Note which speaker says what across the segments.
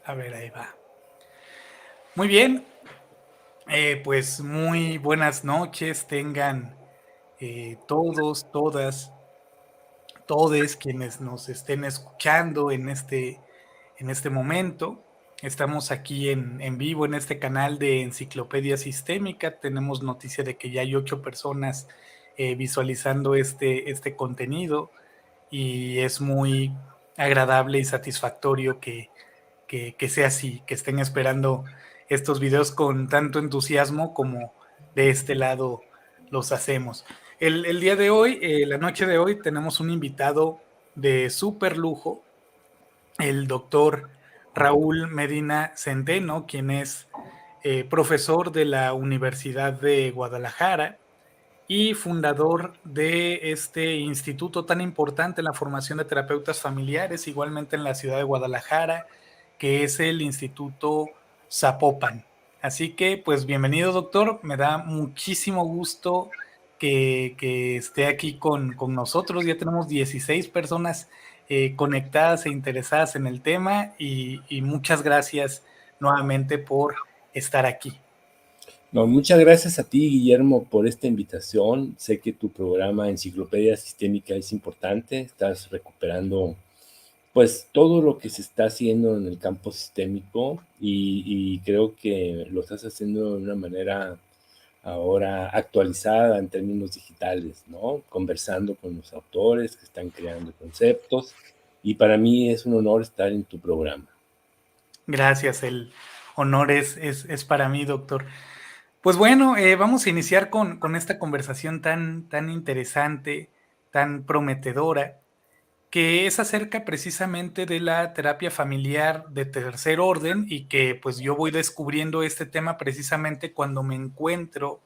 Speaker 1: A ver, ahí va. Muy bien, pues muy buenas noches tengan todos, todas, todes quienes nos estén escuchando en este momento. Estamos aquí en vivo en este canal de Enciclopedia Sistémica. Tenemos noticia de que ya hay 8 personas visualizando este contenido y es muy agradable y satisfactorio que sea así, que estén esperando estos videos con tanto entusiasmo como de este lado los hacemos. El día de hoy, la noche de hoy, tenemos un invitado de súper lujo, el doctor Raúl Medina Centeno, quien es profesor de la Universidad de Guadalajara y fundador de este instituto tan importante en la formación de terapeutas familiares, igualmente en la ciudad de Guadalajara, que es el Instituto Zapopan. Así que, pues bienvenido, doctor. Me da muchísimo gusto que esté aquí con nosotros. Ya tenemos 16 personas conectadas e interesadas en el tema y muchas gracias nuevamente por estar aquí.
Speaker 2: No, muchas gracias a ti, Guillermo, por esta invitación. Sé que tu programa Enciclopedia Sistémica es importante. Estás recuperando, pues, todo lo que se está haciendo en el campo sistémico y creo que lo estás haciendo de una manera ahora actualizada en términos digitales, ¿no? Conversando con los autores que están creando conceptos y para mí es un honor estar en tu programa.
Speaker 1: Gracias, el honor es para mí, doctor. Pues bueno, vamos a iniciar con esta conversación tan interesante, tan prometedora, que es acerca precisamente de la terapia familiar de tercer orden y que pues yo voy descubriendo este tema precisamente cuando me encuentro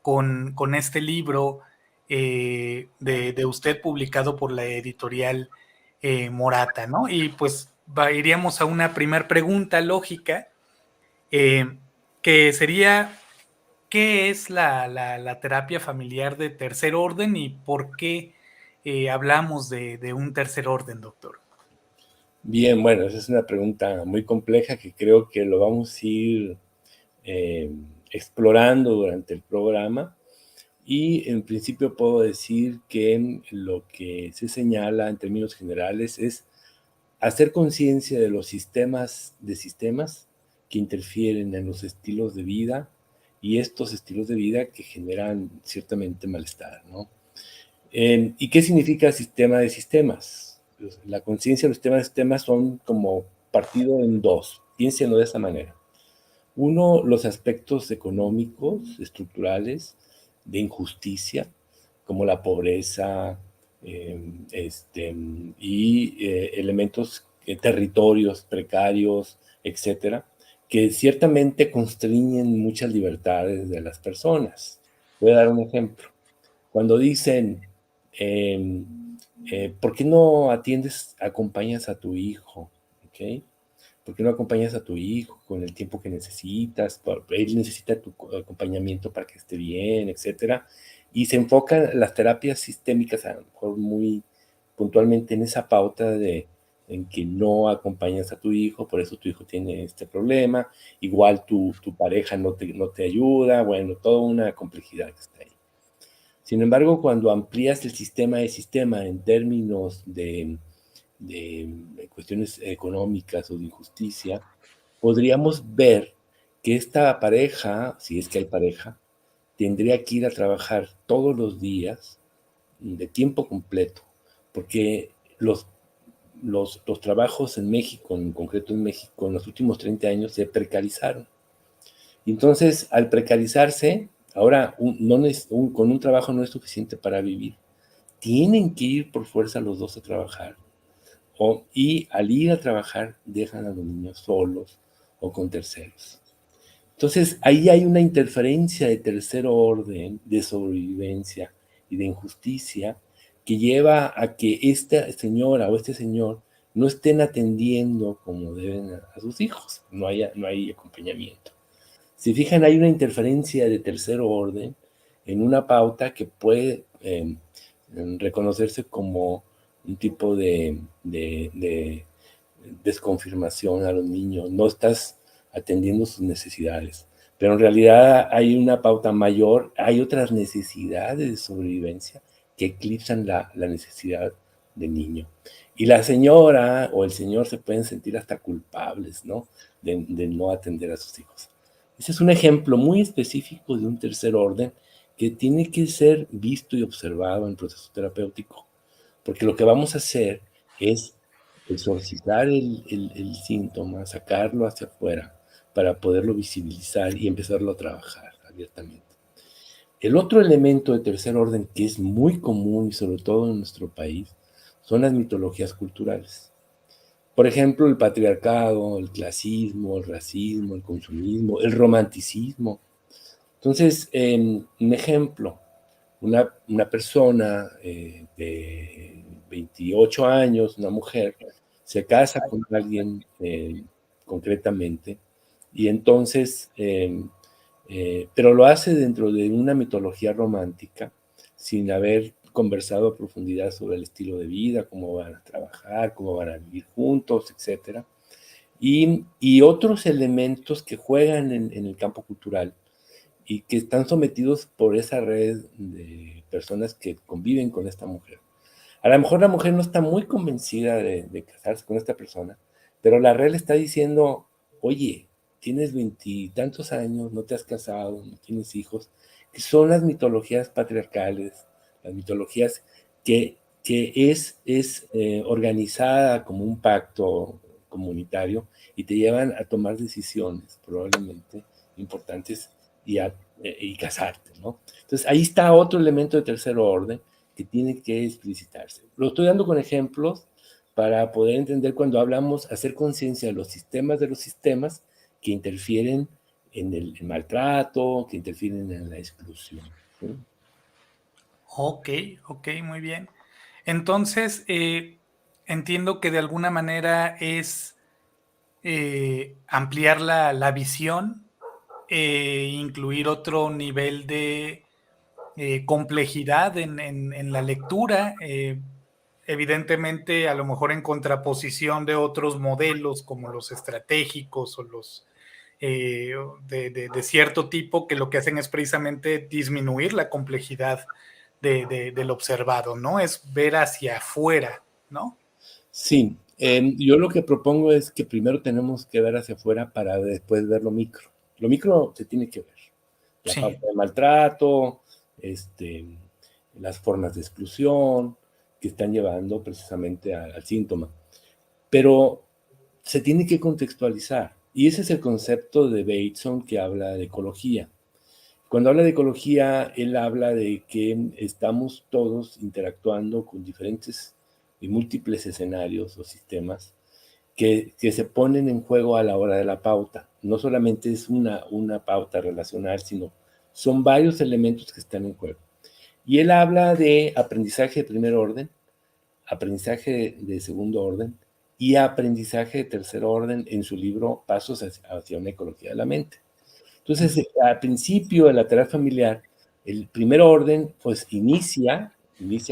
Speaker 1: con este libro de usted publicado por la editorial Morata, ¿no? Y pues iríamos a una primer pregunta lógica, eh, que sería, ¿qué es la terapia familiar de tercer orden y por qué hablamos de un tercer orden, doctor?
Speaker 2: Bien, bueno, esa es una pregunta muy compleja que creo que lo vamos a ir eh, explorando durante el programa y en principio puedo decir que lo que se señala en términos generales es hacer conciencia de los sistemas que interfieren en los estilos de vida y estos estilos de vida que generan ciertamente malestar, ¿no? ¿Y qué significa sistema de sistemas? Pues, la conciencia de los sistemas son como partido en dos, piénsenlo de esa manera. Uno, los aspectos económicos, estructurales, de injusticia, como la pobreza, elementos, territorios precarios, etcétera, que ciertamente constriñen muchas libertades de las personas. Voy a dar un ejemplo. Cuando dicen, eh, ¿por qué no acompañas a tu hijo? ¿Okay? ¿Por qué no acompañas a tu hijo con el tiempo que necesitas? Él necesita tu acompañamiento para que esté bien, etcétera. Y se enfocan las terapias sistémicas, a lo mejor muy puntualmente en esa pauta en que no acompañas a tu hijo, por eso tu hijo tiene este problema, igual tu pareja no te ayuda, bueno, toda una complejidad que está ahí. Sin embargo, cuando amplías el sistema de sistema en términos de cuestiones económicas o de injusticia, podríamos ver que esta pareja, si es que hay pareja, tendría que ir a trabajar todos los días de tiempo completo, porque los trabajos en México, en concreto en México, en los últimos 30 años se precarizaron. Y entonces, al precarizarse, ahora con un trabajo no es suficiente para vivir. Tienen que ir por fuerza los dos a trabajar. Y al ir a trabajar dejan a los niños solos o con terceros. Entonces ahí hay una interferencia de tercer orden, de sobrevivencia y de injusticia que lleva a que esta señora o este señor no estén atendiendo como deben a sus hijos, no hay acompañamiento. Si fijan, hay una interferencia de tercer orden en una pauta que puede reconocerse como un tipo de desconfirmación a los niños, no estás atendiendo sus necesidades. Pero en realidad hay una pauta mayor, hay otras necesidades de sobrevivencia que eclipsan la necesidad del niño. Y la señora o el señor se pueden sentir hasta culpables, ¿no? De no atender a sus hijos. Ese es un ejemplo muy específico de un tercer orden que tiene que ser visto y observado en el proceso terapéutico, porque lo que vamos a hacer es exorcizar el síntoma, sacarlo hacia afuera para poderlo visibilizar y empezarlo a trabajar abiertamente. El otro elemento de tercer orden que es muy común y sobre todo en nuestro país son las mitologías culturales. Por ejemplo, el patriarcado, el clasismo, el racismo, el consumismo, el romanticismo. Entonces, un ejemplo, una persona de 28 años, una mujer, se casa con alguien concretamente y entonces, pero lo hace dentro de una mitología romántica, sin haber conversado a profundidad sobre el estilo de vida, cómo van a trabajar, cómo van a vivir juntos, etc. Y otros elementos que juegan en el campo cultural y que están sometidos por esa red de personas que conviven con esta mujer. A lo mejor la mujer no está muy convencida de casarse con esta persona, pero la red le está diciendo, oye, tienes veintitantos años, no te has casado, no tienes hijos, que son las mitologías patriarcales, las mitologías que es organizada como un pacto comunitario y te llevan a tomar decisiones probablemente importantes y casarte, ¿no? Entonces ahí está otro elemento de tercer orden que tiene que explicitarse. Lo estoy dando con ejemplos para poder entender cuando hablamos, hacer conciencia de los sistemas que interfieren en el maltrato, que interfieren en la exclusión. ¿Sí?
Speaker 1: Ok, ok, muy bien. Entonces, entiendo que de alguna manera es ampliar la visión, incluir otro nivel de complejidad en la lectura, evidentemente a lo mejor en contraposición de otros modelos como los estratégicos o los de cierto tipo que lo que hacen es precisamente disminuir la complejidad del observado, ¿no? Es ver hacia afuera, ¿no?
Speaker 2: Sí, yo lo que propongo es que primero tenemos que ver hacia afuera para después ver lo micro. Lo micro se tiene que ver. La
Speaker 1: Sí.
Speaker 2: falta de maltrato, este, las formas de exclusión que están llevando precisamente al síntoma. Pero se tiene que contextualizar. Y ese es el concepto de Bateson que habla de ecología. Cuando habla de ecología, él habla de que estamos todos interactuando con diferentes y múltiples escenarios o sistemas que se ponen en juego a la hora de la pauta. No solamente es una pauta relacional, sino son varios elementos que están en juego. Y él habla de aprendizaje de primer orden, aprendizaje de segundo orden y aprendizaje de tercer orden en su libro Pasos hacia una ecología de la mente. Entonces, al principio de la terapia familiar, el primer orden, pues inicia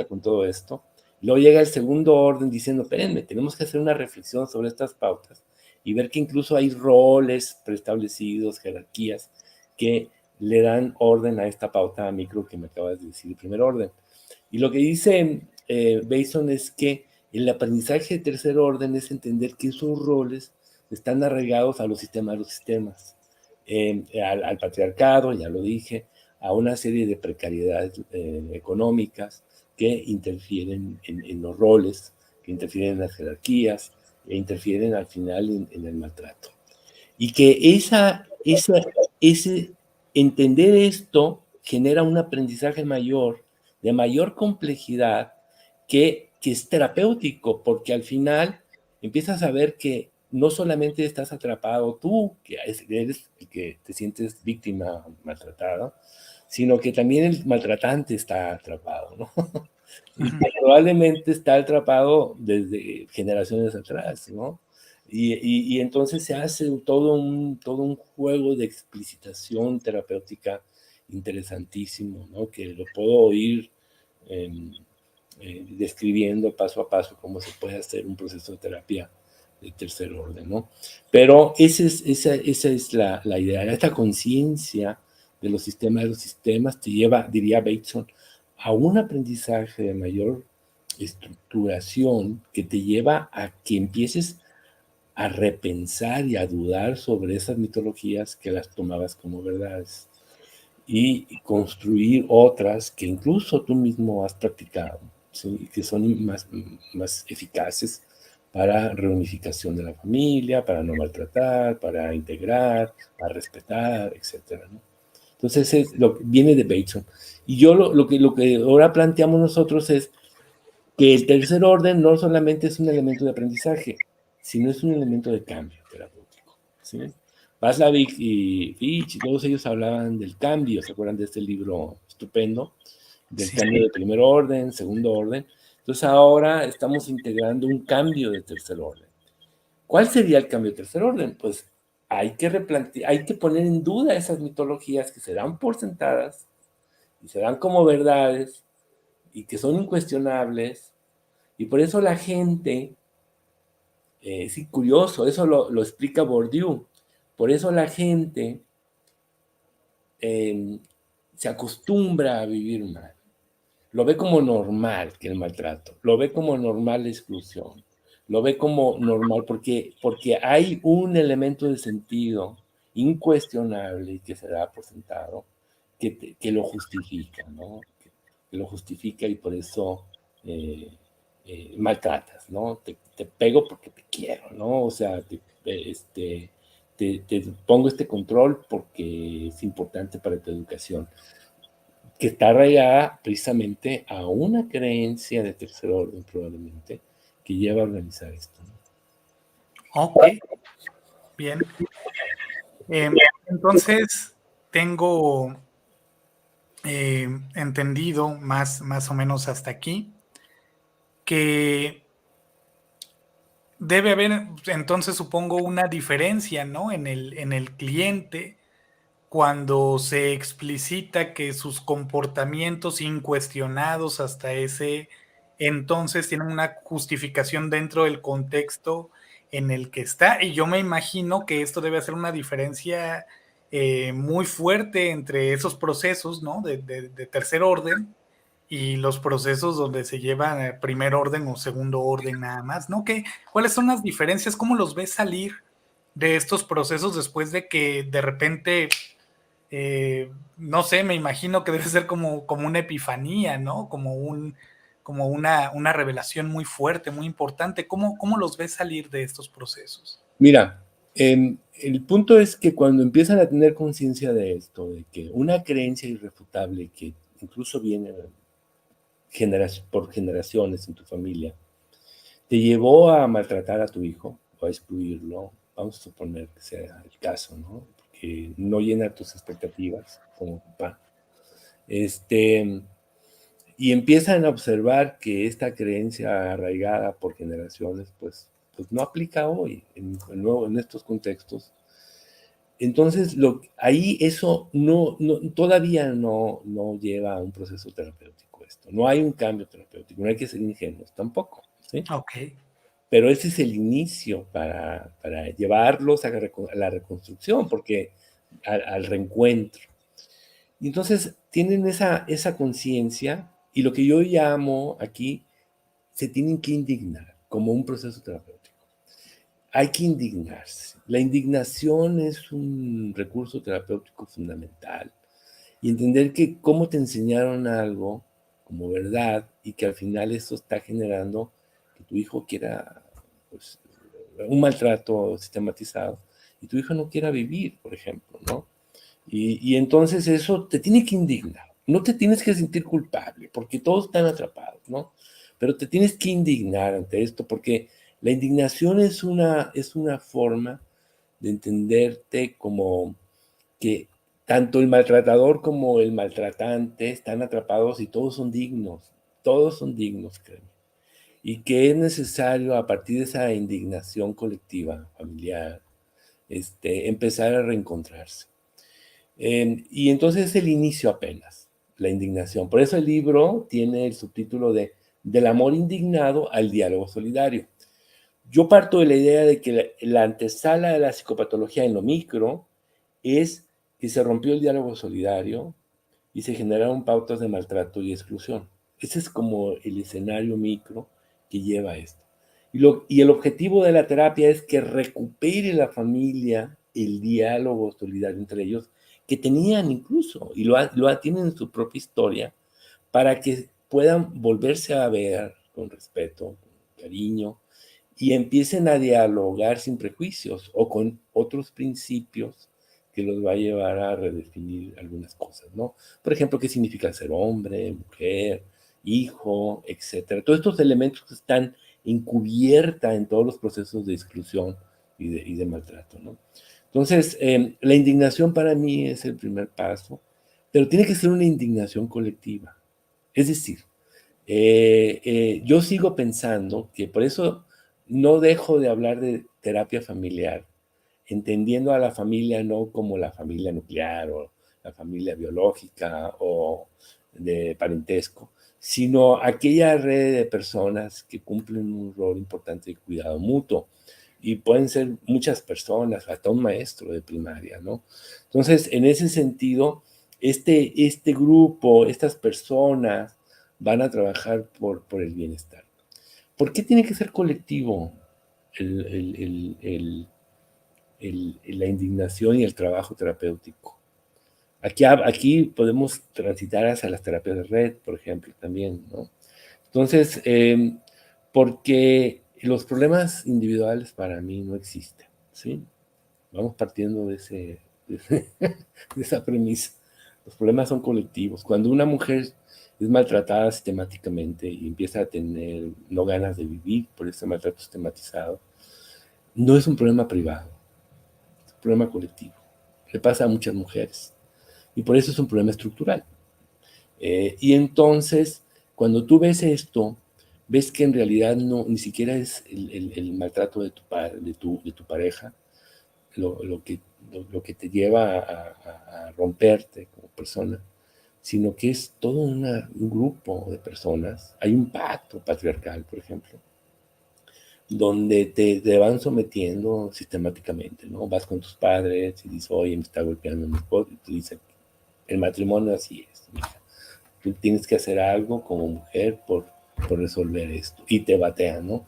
Speaker 2: con todo esto. Luego llega el segundo orden diciendo, espérenme, tenemos que hacer una reflexión sobre estas pautas y ver que incluso hay roles preestablecidos, jerarquías, que le dan orden a esta pauta micro que me acabas de decir, el primer orden. Y lo que dice Bason es que el aprendizaje de tercer orden es entender que esos roles están arraigados a los sistemas, al patriarcado, ya lo dije, a una serie de precariedades económicas que interfieren en los roles, que interfieren en las jerarquías, e interfieren al final en el maltrato. Y que ese entender esto genera un aprendizaje mayor, de mayor complejidad, que es terapéutico, porque al final empiezas a ver que no solamente estás atrapado tú, que eres el que te sientes víctima maltratada, sino que también el maltratante está atrapado, ¿no? Y que probablemente está atrapado desde generaciones atrás, ¿no? Y entonces se hace todo un juego de explicitación terapéutica interesantísimo, ¿no? Que lo puedo ir describiendo paso a paso cómo se puede hacer un proceso de terapia de tercer orden, ¿no? Pero esa es la idea. Esta conciencia de los sistemas te lleva, diría Bateson, a un aprendizaje de mayor estructuración que te lleva a que empieces a repensar y a dudar sobre esas mitologías que las tomabas como verdades y construir otras que incluso tú mismo has practicado, ¿sí? Que son más eficaces para reunificación de la familia, para no maltratar, para integrar, para respetar, etcétera, ¿no? Entonces viene de Bateson. Y yo lo que ahora planteamos nosotros es que el tercer orden no solamente es un elemento de aprendizaje, sino es un elemento de cambio terapéutico, ¿sí? Václavic y Fitch y todos ellos hablaban del cambio, ¿se acuerdan de este libro estupendo? Del
Speaker 1: Sí,
Speaker 2: cambio
Speaker 1: sí.
Speaker 2: de primer orden, segundo orden. Entonces ahora estamos integrando un cambio de tercer orden. ¿Cuál sería el cambio de tercer orden? Pues hay que poner en duda esas mitologías que se dan por sentadas y se dan como verdades y que son incuestionables. Y por eso la gente, sí, curioso, eso lo explica Bourdieu, por eso la gente se acostumbra a vivir mal. Lo ve como normal que el maltrato, lo ve como normal la exclusión, lo ve como normal porque hay un elemento de sentido incuestionable que se da por sentado que lo justifica, ¿no? Que lo justifica y por eso maltratas, ¿no? Te pego porque te quiero, ¿no? O sea, te pongo este control porque es importante para tu educación, que está arraigada precisamente a una creencia de tercer orden probablemente que lleva a organizar esto, ¿no?
Speaker 1: Ok, bien. Entonces, tengo entendido más o menos hasta aquí que debe haber, entonces supongo, una diferencia, ¿no? En el cliente cuando se explicita que sus comportamientos incuestionados hasta ese entonces tienen una justificación dentro del contexto en el que está. Y yo me imagino que esto debe hacer una diferencia muy fuerte entre esos procesos, ¿no? De tercer orden y los procesos donde se lleva primer orden o segundo orden nada más, ¿no? ¿Cuáles son las diferencias? ¿Cómo los ves salir de estos procesos después de que de repente, no sé, me imagino que debe ser como una epifanía, ¿no? Como una revelación muy fuerte, muy importante. ¿Cómo los ves salir de estos procesos?
Speaker 2: Mira, el punto es que cuando empiezan a tener conciencia de esto, de que una creencia irrefutable que incluso viene por generaciones en tu familia, te llevó a maltratar a tu hijo o a excluirlo, vamos a suponer que sea el caso, ¿no? Porque no llena tus expectativas como papá. Y empiezan a observar que esta creencia arraigada por generaciones, pues no aplica hoy en estos contextos. Entonces, ahí eso todavía no lleva a un proceso terapéutico esto. No hay un cambio terapéutico, no hay que ser ingenuos tampoco, ¿sí?
Speaker 1: Ok,
Speaker 2: Pero ese es el inicio para llevarlos a la reconstrucción, porque al reencuentro. Y entonces tienen esa conciencia y lo que yo llamo aquí, se tienen que indignar como un proceso terapéutico. Hay que indignarse. La indignación es un recurso terapéutico fundamental. Y entender que cómo te enseñaron algo como verdad y que al final eso está generando que tu hijo quiera, pues, un maltrato sistematizado y tu hijo no quiera vivir, por ejemplo, ¿no? Y entonces eso te tiene que indignar. No te tienes que sentir culpable, porque todos están atrapados, ¿no? Pero te tienes que indignar ante esto, porque la indignación es una forma de entenderte como que tanto el maltratador como el maltratante están atrapados y todos son dignos, créeme. Y que es necesario, a partir de esa indignación colectiva, familiar, empezar a reencontrarse. Y entonces es el inicio apenas, la indignación. Por eso el libro tiene el subtítulo de Del amor indignado al diálogo solidario. Yo parto de la idea de que la antesala de la psicopatología en lo micro es que se rompió el diálogo solidario y se generaron pautas de maltrato y exclusión. Ese es como el escenario micro que lleva a esto. Y el objetivo de la terapia es que recupere la familia el diálogo solidario entre ellos, que tenían incluso, y tienen en su propia historia, para que puedan volverse a ver con respeto, con cariño, y empiecen a dialogar sin prejuicios o con otros principios que los va a llevar a redefinir algunas cosas, ¿no? Por ejemplo, qué significa ser hombre, mujer, hijo, etcétera. Todos estos elementos que están encubierta en todos los procesos de exclusión y de maltrato, ¿no? Entonces, la indignación para mí es el primer paso, pero tiene que ser una indignación colectiva. Es decir, yo sigo pensando que por eso no dejo de hablar de terapia familiar, entendiendo a la familia no como la familia nuclear o la familia biológica o de parentesco, sino aquella red de personas que cumplen un rol importante de cuidado mutuo. Y pueden ser muchas personas, hasta un maestro de primaria, ¿no? Entonces, en ese sentido, este grupo, estas personas van a trabajar por el bienestar. ¿Por qué tiene que ser colectivo la indignación y el trabajo terapéutico? Aquí podemos transitar hacia las terapias de red, por ejemplo, también, ¿no? Entonces, porque los problemas individuales para mí no existen, ¿sí? Vamos partiendo de esa premisa. Los problemas son colectivos. Cuando una mujer es maltratada sistemáticamente y empieza a tener no ganas de vivir por ese maltrato sistematizado, no es un problema privado, es un problema colectivo. Le pasa a muchas mujeres y por eso es un problema estructural. Y entonces, cuando tú ves esto, ves que en realidad ni siquiera es el maltrato de tu pareja lo que te lleva a romperte como persona, sino que es todo un grupo de personas. Hay un pacto patriarcal, por ejemplo, donde te van sometiendo sistemáticamente, ¿no? Vas con tus padres y dices, oye, me está golpeando mi esposo, y te dicen, el matrimonio así es, mija. Tú tienes que hacer algo como mujer por resolver esto, y te batean, ¿no?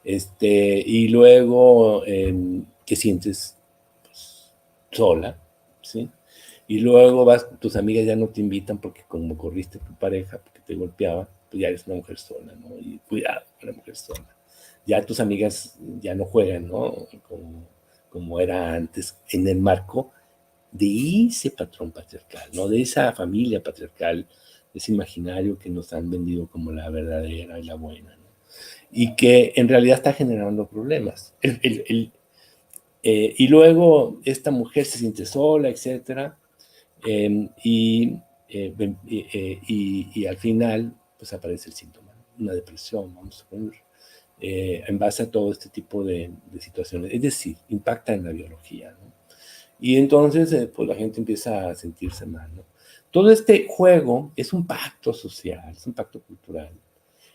Speaker 2: Y luego, ¿qué sientes? Pues, sola, ¿sí? Y luego tus amigas ya no te invitan porque como corriste a tu pareja, porque te golpeaba, pues ya eres una mujer sola, ¿no? Y cuidado con la mujer sola. Ya tus amigas ya no juegan, ¿no? Como era antes, en el marco de ese patrón patriarcal, ¿no? De esa familia patriarcal, de ese imaginario que nos han vendido como la verdadera y la buena, ¿no? Y que en realidad está generando problemas. Y luego esta mujer se siente sola, etcétera, y, y al final, pues aparece el síntoma, una depresión, vamos a poner, en base a todo este tipo de situaciones. Es decir, impacta en la biología, ¿no? Y entonces, pues la gente empieza a sentirse mal, ¿no? Todo este juego es un pacto social, es un pacto cultural.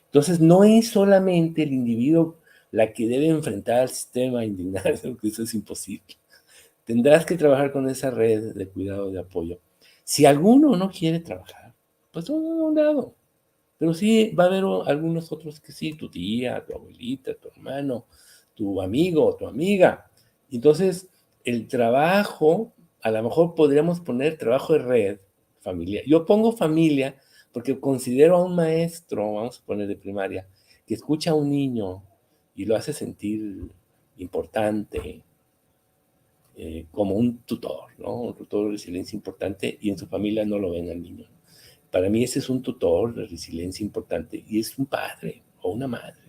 Speaker 2: Entonces, no es solamente el individuo la que debe enfrentar al sistema, indignarse, porque eso es imposible. Tendrás que trabajar con esa red de cuidado, de apoyo. Si alguno no quiere trabajar, pues no, a un lado. Pero sí va a haber algunos otros que sí, tu tía, tu abuelita, tu hermano, tu amigo, tu amiga. Entonces, el trabajo, a lo mejor podríamos poner trabajo de red, familia. Yo pongo familia porque considero a un maestro, vamos a poner de primaria, que escucha a un niño y lo hace sentir importante, como un tutor, ¿no? Un tutor de resiliencia importante y en su familia no lo ven al niño. Para mí ese es un tutor de resiliencia importante y es un padre o una madre.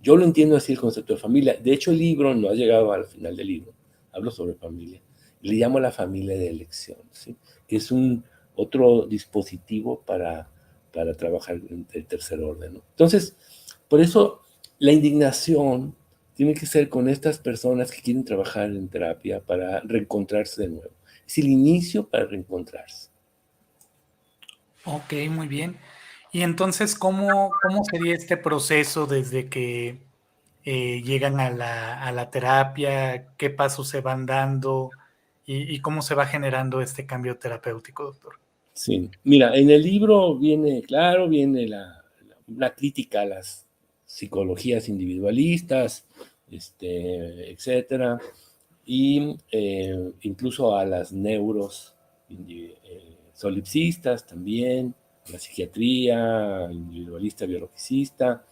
Speaker 2: Yo lo entiendo así el concepto de familia. De hecho, el libro no ha llegado al final del libro. Hablo sobre familia. Le llamo la familia de elección, ¿sí? Que es un otro dispositivo para trabajar en el tercer orden, ¿no? Entonces, por eso la indignación tiene que ser con estas personas que quieren trabajar en terapia para reencontrarse de nuevo. Es el inicio para reencontrarse.
Speaker 1: Ok, muy bien. Y entonces, ¿cómo sería este proceso desde que llegan a la terapia, qué pasos se van dando y cómo se va generando este cambio terapéutico, doctor.
Speaker 2: Sí, mira, en el libro viene, claro, viene una crítica a las psicologías individualistas, etcétera, y incluso a las neuros solipsistas también, la psiquiatría individualista, biologicista,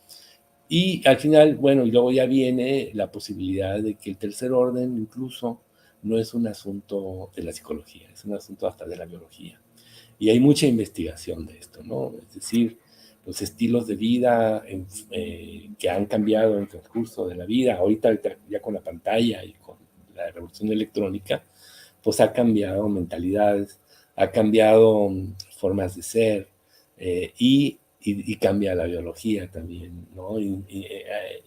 Speaker 2: y al final, bueno, y luego ya viene la posibilidad de que el tercer orden incluso no es un asunto de la psicología, es un asunto hasta de la biología. Y hay mucha investigación de esto, ¿no? Es decir, los estilos de vida que han cambiado en el transcurso de la vida, ahorita ya con la pantalla y con la revolución electrónica, pues ha cambiado mentalidades, ha cambiado formas de ser y cambia la biología también, ¿no?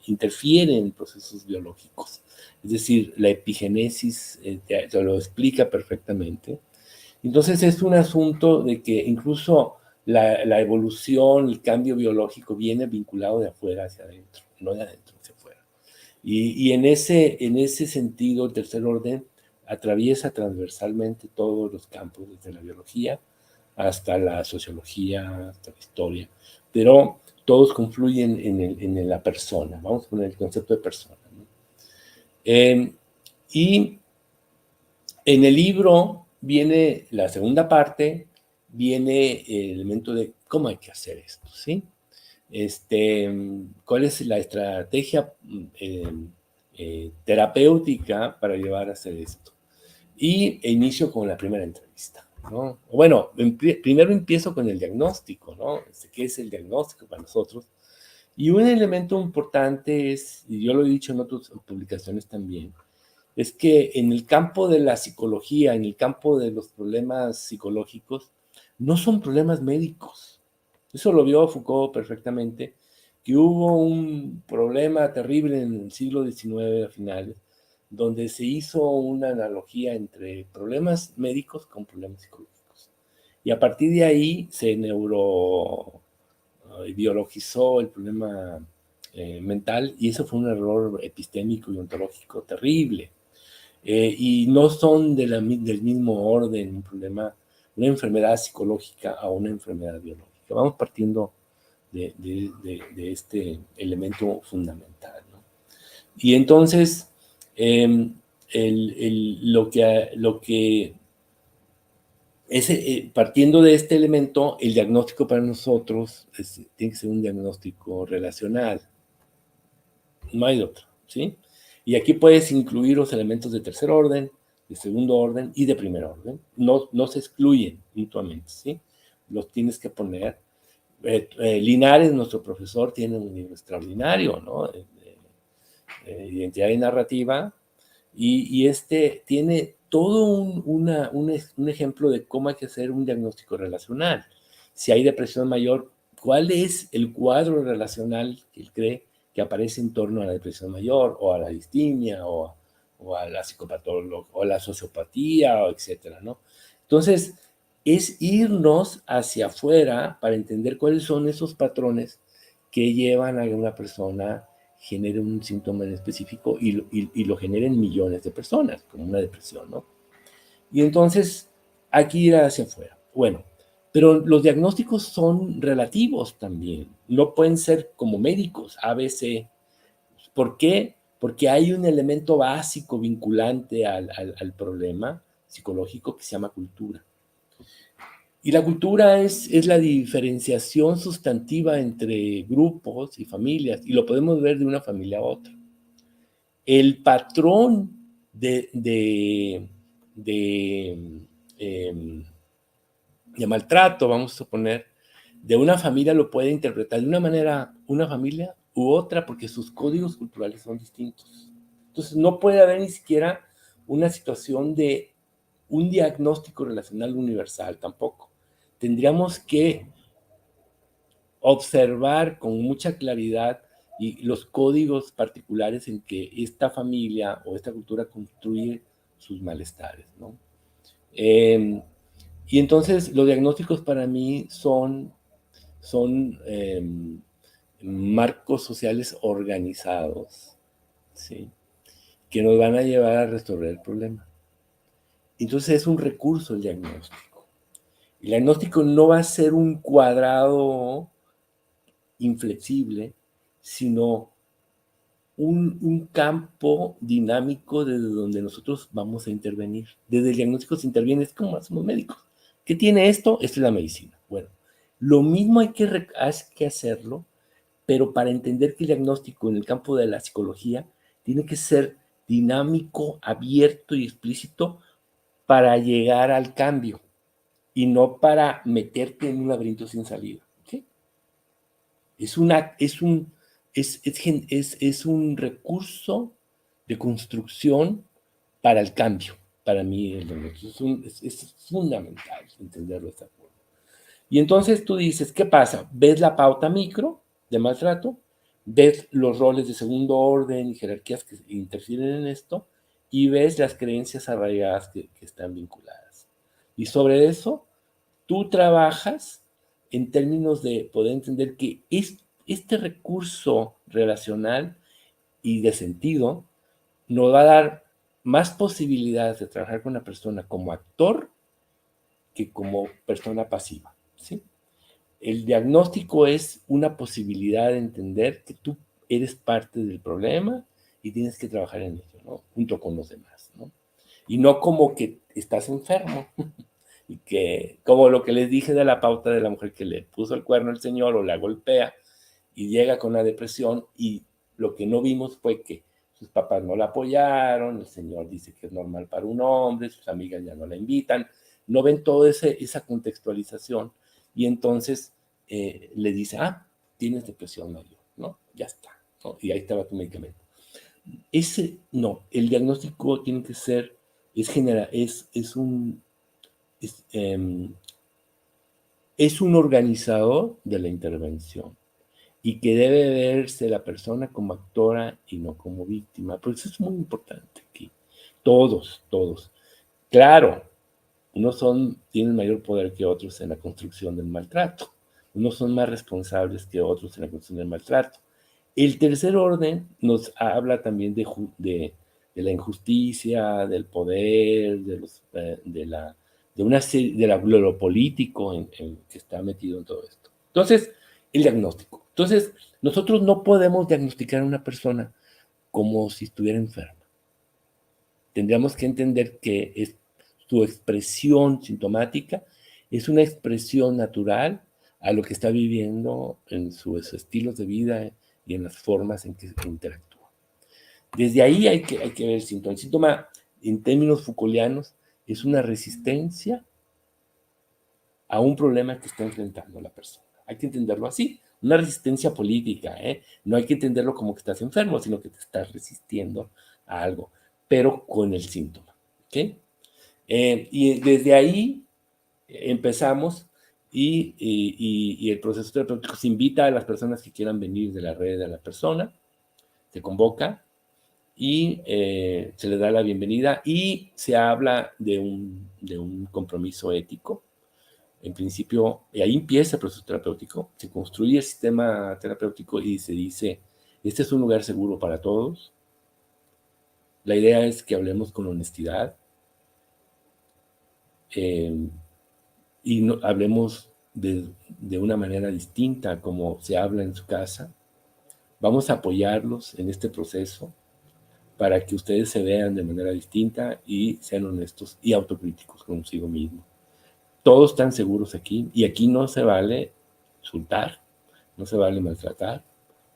Speaker 2: Interfiere en procesos biológicos. Es decir, la epigenesis te lo explica perfectamente. Entonces es un asunto de que incluso la evolución, el cambio biológico viene vinculado de afuera hacia adentro, no de adentro hacia afuera. Y en ese sentido, el tercer orden atraviesa transversalmente todos los campos, desde la biología hasta la sociología, hasta la historia, pero todos confluyen en la persona, vamos a poner el concepto de persona, ¿no? Y en el libro viene la segunda parte, viene el elemento de cómo hay que hacer esto, ¿sí? ¿Cuál es la estrategia terapéutica para llevar a hacer esto? Y inicio con la primera entrevista, ¿no? Bueno, primero empiezo con el diagnóstico, ¿no? ¿Qué es el diagnóstico para nosotros? Y un elemento importante es, y yo lo he dicho en otras publicaciones también, es que en el campo de la psicología, en el campo de los problemas psicológicos, no son problemas médicos. Eso lo vio Foucault perfectamente, que hubo un problema terrible en el siglo XIX a finales, donde se hizo una analogía entre problemas médicos con problemas psicológicos. Y a partir de ahí se neurobiologizó el problema mental, y eso fue un error epistémico y ontológico terrible. Y no son del mismo orden un problema, una enfermedad psicológica a una enfermedad biológica. Vamos partiendo de este elemento fundamental, ¿no? Y entonces, lo que partiendo de este elemento, el diagnóstico para nosotros tiene que ser un diagnóstico relacional. No hay otro, ¿sí? Y aquí puedes incluir los elementos de tercer orden, de segundo orden y de primer orden. No se excluyen mutuamente, ¿sí? Los tienes que poner. Linares, nuestro profesor, tiene un libro extraordinario, ¿no? Identidad y narrativa, y tiene todo un ejemplo de cómo hay que hacer un diagnóstico relacional. Si hay depresión mayor, ¿cuál es el cuadro relacional que él cree que aparece en torno a la depresión mayor, o a la distimia, o a la psicopatología, o a la sociopatía, etcétera, ¿no? Entonces, es irnos hacia afuera para entender cuáles son esos patrones que llevan a que una persona genere un síntoma en específico y lo generen millones de personas, como una depresión, ¿no? Y entonces, aquí ir hacia afuera. Bueno, pero los diagnósticos son relativos también. No pueden ser como médicos, ABC. ¿Por qué? Porque hay un elemento básico vinculante al problema psicológico que se llama cultura. Y la cultura es la diferenciación sustantiva entre grupos y familias, y lo podemos ver de una familia a otra. El patrón de maltrato, vamos a suponer, de una familia lo puede interpretar de una manera una familia u otra, porque sus códigos culturales son distintos. Entonces no puede haber ni siquiera una situación de un diagnóstico relacional universal tampoco. Tendríamos que observar con mucha claridad y los códigos particulares en que esta familia o esta cultura construye sus malestares, ¿no? Y entonces los diagnósticos para mí son marcos sociales organizados ¿sí? Que nos van a llevar a resolver el problema. Entonces es un recurso el diagnóstico. El diagnóstico no va a ser un cuadrado inflexible, sino un campo dinámico desde donde nosotros vamos a intervenir. Desde el diagnóstico se interviene, es como hacemos médicos. ¿Qué tiene esto? Esto es la medicina. Bueno, lo mismo hay que hacerlo, pero para entender que el diagnóstico en el campo de la psicología tiene que ser dinámico, abierto y explícito para llegar al cambio y no para meterte en un laberinto sin salida. ¿Sí? Es un recurso de construcción para el cambio. Para mí es fundamental entenderlo de esta forma. Y entonces tú dices, ¿qué pasa? ¿Ves la pauta micro de maltrato? ¿Ves los roles de segundo orden y jerarquías que interfieren en esto? Y ves las creencias arraigadas que están vinculadas. Y sobre eso, tú trabajas en términos de poder entender que este recurso relacional y de sentido nos va a dar más posibilidades de trabajar con una persona como actor que como persona pasiva, ¿sí? El diagnóstico es una posibilidad de entender que tú eres parte del problema y tienes que trabajar en ello, ¿no? Junto con los demás, ¿no? Y no como que estás enfermo y que, como lo que les dije de la pauta de la mujer que le puso el cuerno al señor o la golpea y llega con la depresión y lo que no vimos fue que sus papás no la apoyaron, el señor dice que es normal para un hombre, sus amigas ya no la invitan, no ven toda esa contextualización y entonces le dice, tienes depresión mayor, ¿no? Ya está, ¿no? Y ahí estaba tu medicamento. No, el diagnóstico tiene que ser, es, eh, es un organizador de la intervención y que debe verse la persona como actora y no como víctima. Pero eso es muy importante aquí. Todos. Claro, tienen mayor poder que otros en la construcción del maltrato. Unos son más responsables que otros en la construcción del maltrato. El tercer orden nos habla también de la injusticia, del poder, de lo político que está metido en todo esto. Entonces, el diagnóstico. Entonces, nosotros no podemos diagnosticar a una persona como si estuviera enferma. Tendríamos que entender que su expresión sintomática es una expresión natural a lo que está viviendo en sus estilos de vida y en las formas en que interactúa. Desde ahí hay que ver el síntoma. El síntoma, en términos Foucaultianos, es una resistencia a un problema que está enfrentando la persona. Hay que entenderlo así, una resistencia política, ¿eh? No hay que entenderlo como que estás enfermo, sino que te estás resistiendo a algo, pero con el síntoma, ¿ok? Y desde ahí empezamos y el proceso terapéutico se invita a las personas que quieran venir de la red de la persona, se convoca y se les da la bienvenida y se habla de un compromiso ético. En principio, y ahí empieza el proceso terapéutico, se construye el sistema terapéutico y se dice, este es un lugar seguro para todos. La idea es que hablemos con honestidad y hablemos de una manera distinta como se habla en su casa. Vamos a apoyarlos en este proceso para que ustedes se vean de manera distinta y sean honestos y autocríticos consigo mismos. Todos están seguros aquí y aquí no se vale insultar, no se vale maltratar,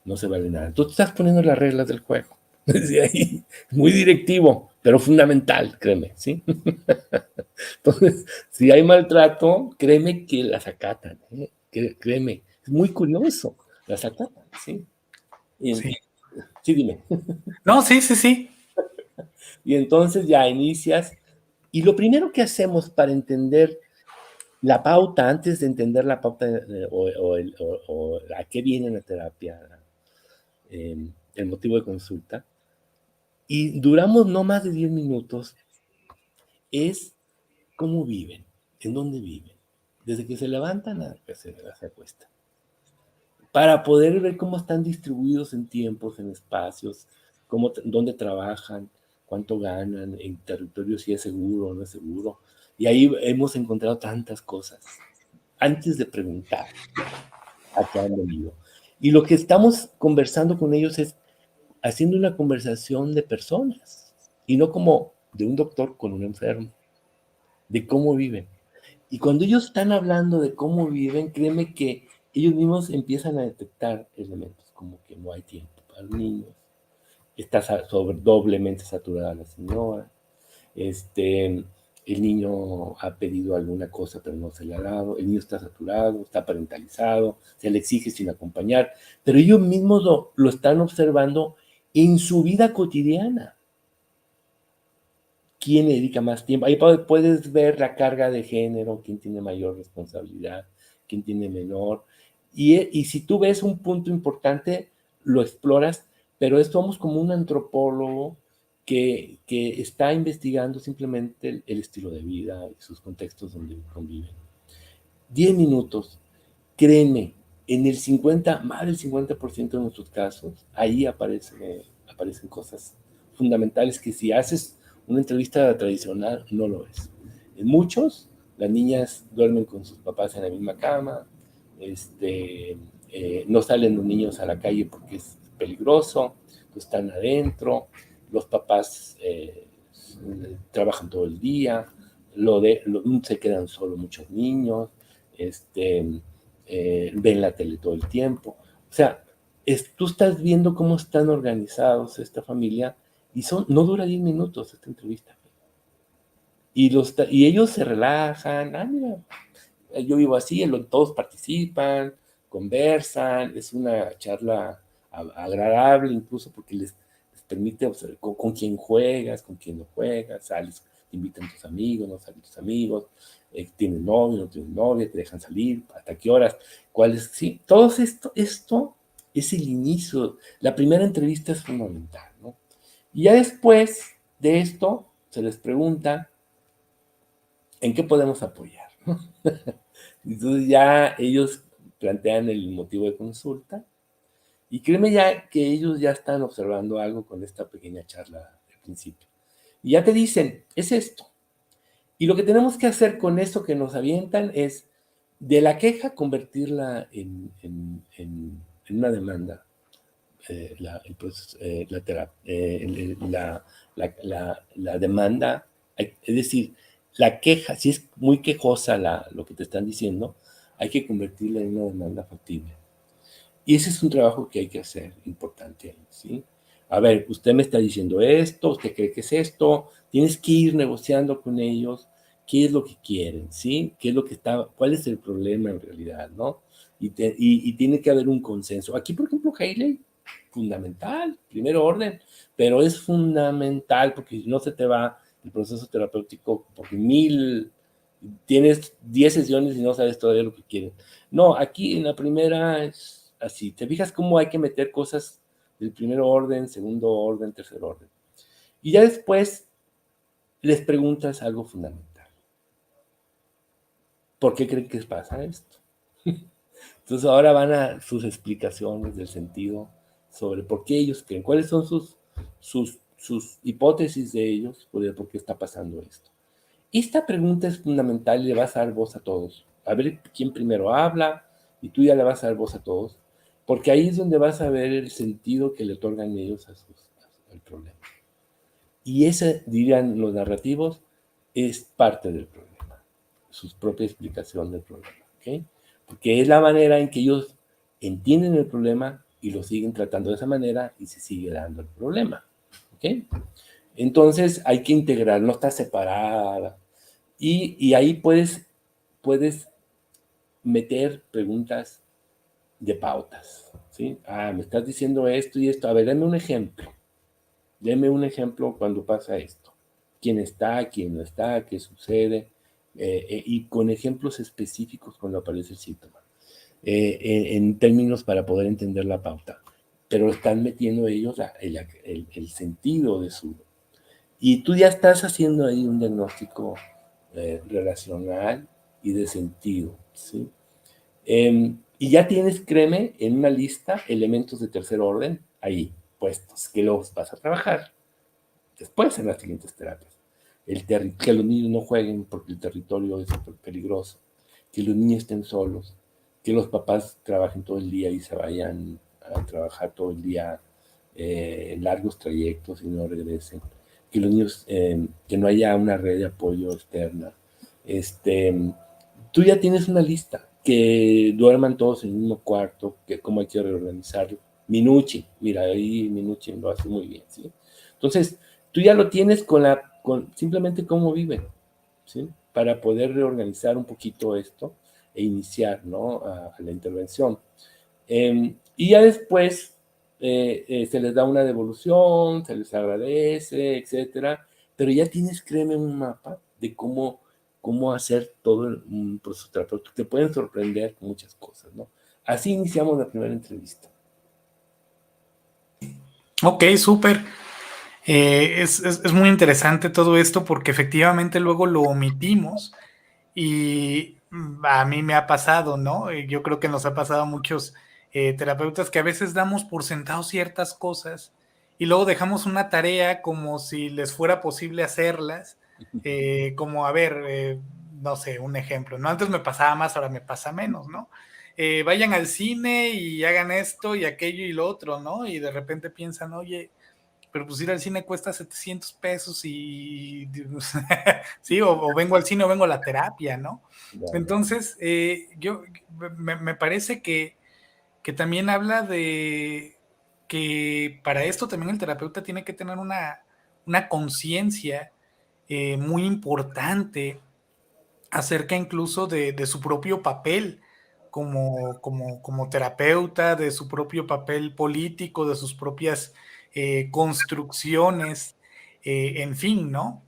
Speaker 2: no se vale nada. Tú estás poniendo las reglas del juego. Desde ahí, muy directivo, pero fundamental, créeme, ¿sí? Entonces, si hay maltrato, créeme que las acatan, ¿eh? Créeme, es muy curioso, las acatan, ¿sí?
Speaker 1: Sí.
Speaker 2: Sí, dime.
Speaker 1: No, sí, sí, sí.
Speaker 2: Y entonces ya inicias, y lo primero que hacemos para entender la pauta, antes de entender la pauta o a qué viene la terapia, el motivo de consulta, y duramos no más de 10 minutos, es cómo viven, en dónde viven, desde que se levantan a que se acuestan, para poder ver cómo están distribuidos en tiempos, en espacios, dónde trabajan, cuánto ganan, en territorio si es seguro o no es seguro. Y ahí hemos encontrado tantas cosas antes de preguntar a qué han venido. Y lo que estamos conversando con ellos es haciendo una conversación de personas y no como de un doctor con un enfermo, de cómo viven. Y cuando ellos están hablando de cómo viven, créeme que ellos mismos empiezan a detectar elementos, como que no hay tiempo para los niños, está doblemente saturada la señora, el niño ha pedido alguna cosa pero no se le ha dado, el niño está saturado, está parentalizado, se le exige sin acompañar, pero ellos mismos lo están observando en su vida cotidiana. ¿Quién dedica más tiempo? Ahí puedes ver la carga de género, quién tiene mayor responsabilidad, quién tiene menor. Y si tú ves un punto importante, lo exploras, pero somos como un antropólogo que está investigando simplemente el estilo de vida y sus contextos donde conviven. 10 minutos, créeme, en el 50, más del 50% de nuestros casos, ahí aparecen cosas fundamentales que si haces una entrevista tradicional no lo es. En muchos, las niñas duermen con sus papás en la misma cama, no salen los niños a la calle porque es peligroso, están adentro, los papás trabajan todo el día, se quedan solo muchos niños, ven la tele todo el tiempo. O sea, tú estás viendo cómo están organizados esta familia y no dura 10 minutos esta entrevista. Y ellos se relajan, mira, yo vivo así, todos participan, conversan, es una charla agradable incluso porque les permite observar con quién juegas, con quién no juegas, sales, te invitan tus amigos, no salen tus amigos, tienen novio, no tienen novia, te dejan salir, hasta qué horas, cuáles, sí, todo esto es el inicio, la primera entrevista es fundamental, ¿no? Y ya después de esto se les pregunta en qué podemos apoyar, ¿no? Entonces ya ellos plantean el motivo de consulta y créeme ya que ellos ya están observando algo con esta pequeña charla al principio. Y ya te dicen, es esto. Y lo que tenemos que hacer con esto que nos avientan es de la queja convertirla en una demanda. La demanda, es decir, la queja, si es muy quejosa lo que te están diciendo, hay que convertirla en una demanda factible. Y ese es un trabajo que hay que hacer, importante, ¿sí? A ver, usted me está diciendo esto, usted cree que es esto, tienes que ir negociando con ellos qué es lo que quieren, ¿sí? ¿Qué es lo que cuál es el problema en realidad, ¿no? Y tiene que haber un consenso. Aquí, por ejemplo, Hailey, fundamental, primero orden, pero es fundamental porque no se te va el proceso terapéutico porque tienes 10 sesiones y no sabes todavía lo que quieren. No, aquí en la primera es así. ¿Te fijas cómo hay que meter cosas del primer orden, segundo orden, tercer orden? Y ya después les preguntas algo fundamental. ¿Por qué creen que pasa esto? Entonces ahora van a sus explicaciones del sentido sobre por qué ellos creen, cuáles son sus hipótesis de ellos por qué está pasando esto. Esta pregunta es fundamental y le vas a dar voz a todos. A ver quién primero habla y tú ya le vas a dar voz a todos, porque ahí es donde vas a ver el sentido que le otorgan ellos al problema. Y ese, dirían los narrativos, es parte del problema, su propia explicación del problema, ¿ok? Porque es la manera en que ellos entienden el problema y lo siguen tratando de esa manera y se sigue dando el problema, ¿ok? Entonces hay que integrar, no está separada. Y ahí puedes meter preguntas de pautas, ¿sí? Me estás diciendo esto y esto. A ver, dame un ejemplo. Deme un ejemplo cuando pasa esto. ¿Quién está, quién no está, qué sucede? Y con ejemplos específicos cuando aparece el síntoma. En términos para poder entender la pauta. Pero están metiendo ellos el sentido de su... Y tú ya estás haciendo ahí un diagnóstico relacional y de sentido, ¿sí? Y ya tienes, créeme, en una lista elementos de tercer orden ahí. opuestos, que los vas a trabajar después en las siguientes terapias. Que los niños no jueguen porque el territorio es súper peligroso, que los niños estén solos, que los papás trabajen todo el día y se vayan a trabajar todo el día en largos trayectos y no regresen, que los niños, que no haya una red de apoyo externa. Tú ya tienes una lista, que duerman todos en el mismo cuarto, que cómo hay que reorganizarlo. Minucci, mira, ahí Minucci lo hace muy bien, ¿sí? Entonces, tú ya lo tienes con simplemente cómo viven, ¿sí? Para poder reorganizar un poquito esto e iniciar, ¿no? a la intervención. Y ya después se les da una devolución, se les agradece, etcétera, pero ya tienes, créeme, un mapa de cómo hacer todo un proceso terapéutico. Te pueden sorprender con muchas cosas, ¿no? Así iniciamos la primera entrevista.
Speaker 1: Ok, súper. Es muy interesante todo esto porque efectivamente luego lo omitimos y a mí me ha pasado, ¿no? Yo creo que nos ha pasado a muchos terapeutas que a veces damos por sentado ciertas cosas y luego dejamos una tarea como si les fuera posible hacerlas, como a ver, no sé, un ejemplo, ¿no? Antes me pasaba más, ahora me pasa menos, ¿no? Vayan al cine y hagan esto y aquello y lo otro, ¿no? Y de repente piensan, oye, pero pues ir al cine cuesta 700 pesos y sí, o vengo al cine o vengo a la terapia, ¿no?
Speaker 2: Vale.
Speaker 1: Entonces, me parece que también habla de que para esto también el terapeuta tiene que tener una conciencia muy importante acerca incluso de su propio papel como terapeuta, de su propio papel político, de sus propias construcciones, en fin, ¿no?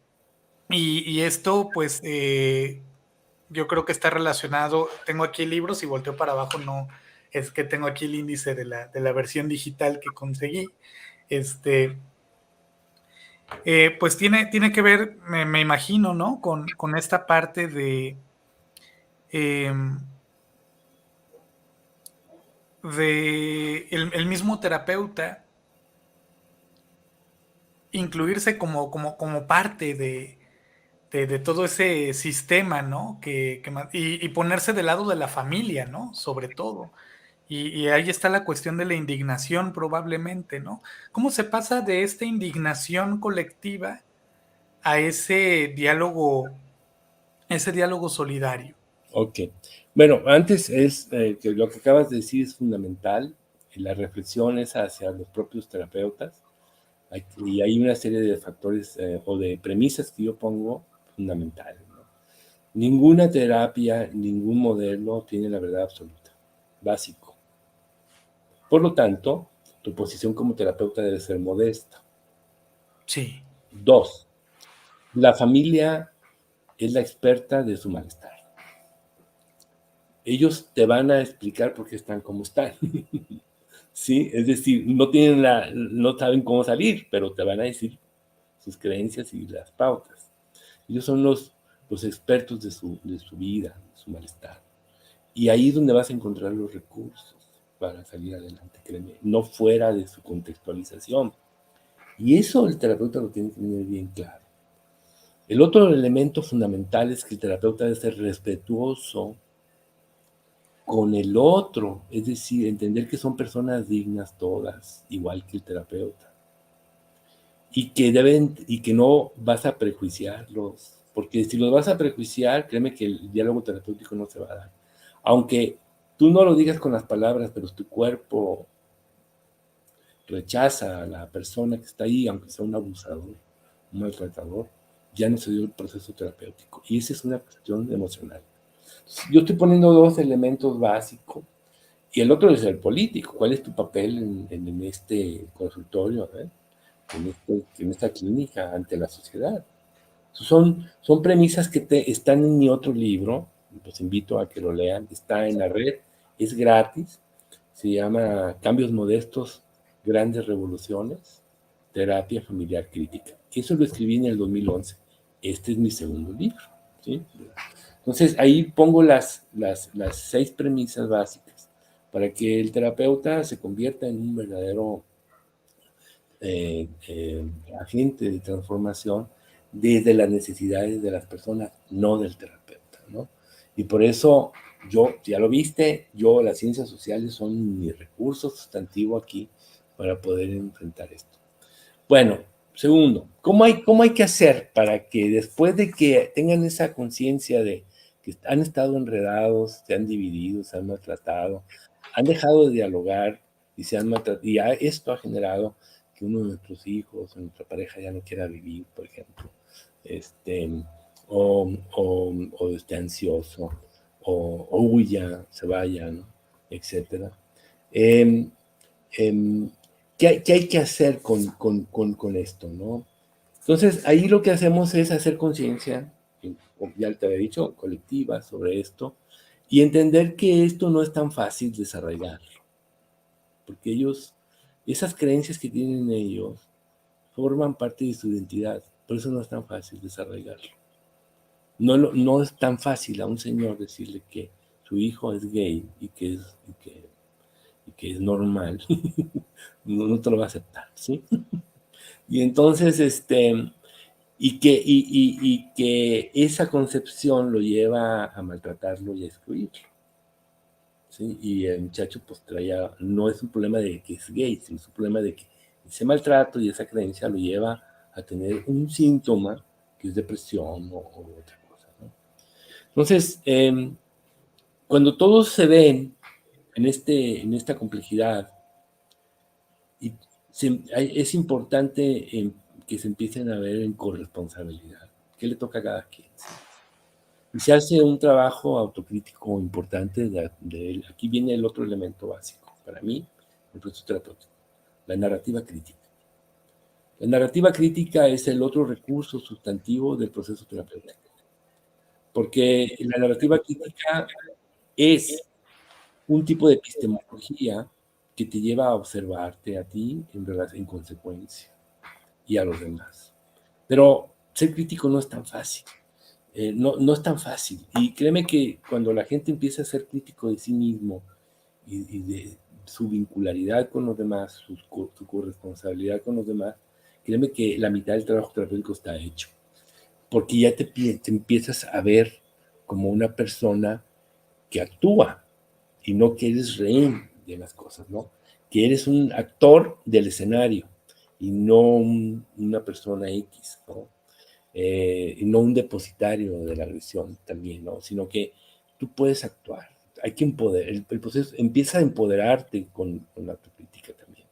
Speaker 1: Y esto, pues, yo creo que está relacionado, tengo aquí el libro, si volteo para abajo no, es que tengo aquí el índice de la versión digital que conseguí, este, pues tiene que ver, me imagino, ¿no? Con esta parte em, de el mismo terapeuta incluirse como parte de todo ese sistema, ¿no? Y ponerse del lado de la familia, ¿no? Sobre todo. Y ahí está la cuestión de la indignación probablemente, ¿no? ¿Cómo se pasa de esta indignación colectiva a ese diálogo solidario?
Speaker 2: Ok. Bueno, antes que lo que acabas de decir es fundamental, la reflexión es hacia los propios terapeutas, y hay una serie de factores o de premisas que yo pongo fundamentales, ¿no? Ninguna terapia, ningún modelo tiene la verdad absoluta, básico. Por lo tanto, tu posición como terapeuta debe ser modesta.
Speaker 1: Sí,
Speaker 2: 2, la familia es la experta de su malestar. Ellos te van a explicar por qué están como están. Sí, es decir, no saben cómo salir, pero te van a decir sus creencias y las pautas. Ellos son los expertos de su vida, de su malestar. Y ahí es donde vas a encontrar los recursos para salir adelante, créeme, no fuera de su contextualización. Y eso el terapeuta lo tiene que tener bien claro. El otro elemento fundamental es que el terapeuta debe ser respetuoso con el otro, es decir, entender que son personas dignas todas, igual que el terapeuta, y que no vas a prejuiciarlos, porque si los vas a prejuiciar, créeme que el diálogo terapéutico no se va a dar. Aunque tú no lo digas con las palabras, pero tu cuerpo rechaza a la persona que está ahí, aunque sea un abusador, un maltratador, ya no se dio el proceso terapéutico. Y esa es una cuestión emocional. Yo estoy poniendo dos elementos básicos y el otro es el político. ¿Cuál es tu papel en este consultorio, en esta clínica ante la sociedad? Son premisas que están en mi otro libro, los invito a que lo lean, está en la red, es gratis, se llama Cambios Modestos, Grandes Revoluciones, Terapia Familiar Crítica. Eso lo escribí en el 2011. Este es mi segundo libro, ¿sí? Entonces ahí pongo las 6 premisas básicas para que el terapeuta se convierta en un verdadero agente de transformación desde las necesidades de las personas, no del terapeuta, ¿no? Y por eso yo, ya lo viste, las ciencias sociales son mi recurso sustantivo aquí para poder enfrentar esto. Bueno, segundo, ¿cómo hay que hacer para que después de que tengan esa conciencia de que han estado enredados, se han dividido, se han maltratado, han dejado de dialogar y se han maltratado, y esto ha generado que uno de nuestros hijos o nuestra pareja ya no quiera vivir, por ejemplo, o esté ansioso, o huya, se vaya, ¿no? Etcétera. Eh, eh, ¿qué hay que hacer con esto, no? Entonces, ahí lo que hacemos es hacer conciencia, ya te había dicho, colectiva sobre esto, y entender que esto no es tan fácil desarraigar, porque esas creencias que tienen ellos, forman parte de su identidad, por eso no es tan fácil desarraigarlo. No es tan fácil a un señor decirle que su hijo es gay y que es normal, no te lo va a aceptar, ¿sí? Y entonces, que esa concepción lo lleva a maltratarlo y a excluirlo, ¿sí? Y el muchacho pues no es un problema de que es gay, sino es un problema de que ese maltrato y esa creencia lo lleva a tener un síntoma que es depresión o otra cosa, ¿no? Entonces, cuando todos se ven en esta complejidad, y es importante que se empiecen a ver en corresponsabilidad. ¿Qué le toca a cada quien? Y se hace un trabajo autocrítico importante de él. Aquí viene el otro elemento básico, para mí, el proceso terapéutico, la narrativa crítica. La narrativa crítica es el otro recurso sustantivo del proceso terapéutico. Porque la narrativa crítica es un tipo de epistemología que te lleva a observarte a ti en consecuencia y a los demás. Pero ser crítico no es tan fácil. No es tan fácil. Y créeme que cuando la gente empieza a ser crítico de sí mismo y de su vincularidad con los demás, su corresponsabilidad con los demás, créeme que la mitad del trabajo terapéutico está hecho. Porque ya te empiezas a ver como una persona que actúa y no que eres rehén de las cosas, ¿no? Que eres un actor del escenario y no una persona X, ¿no? Y no un depositario de la agresión también, ¿no? Sino que tú puedes actuar. Hay que empoderar, el proceso empieza a empoderarte con la autocrítica también.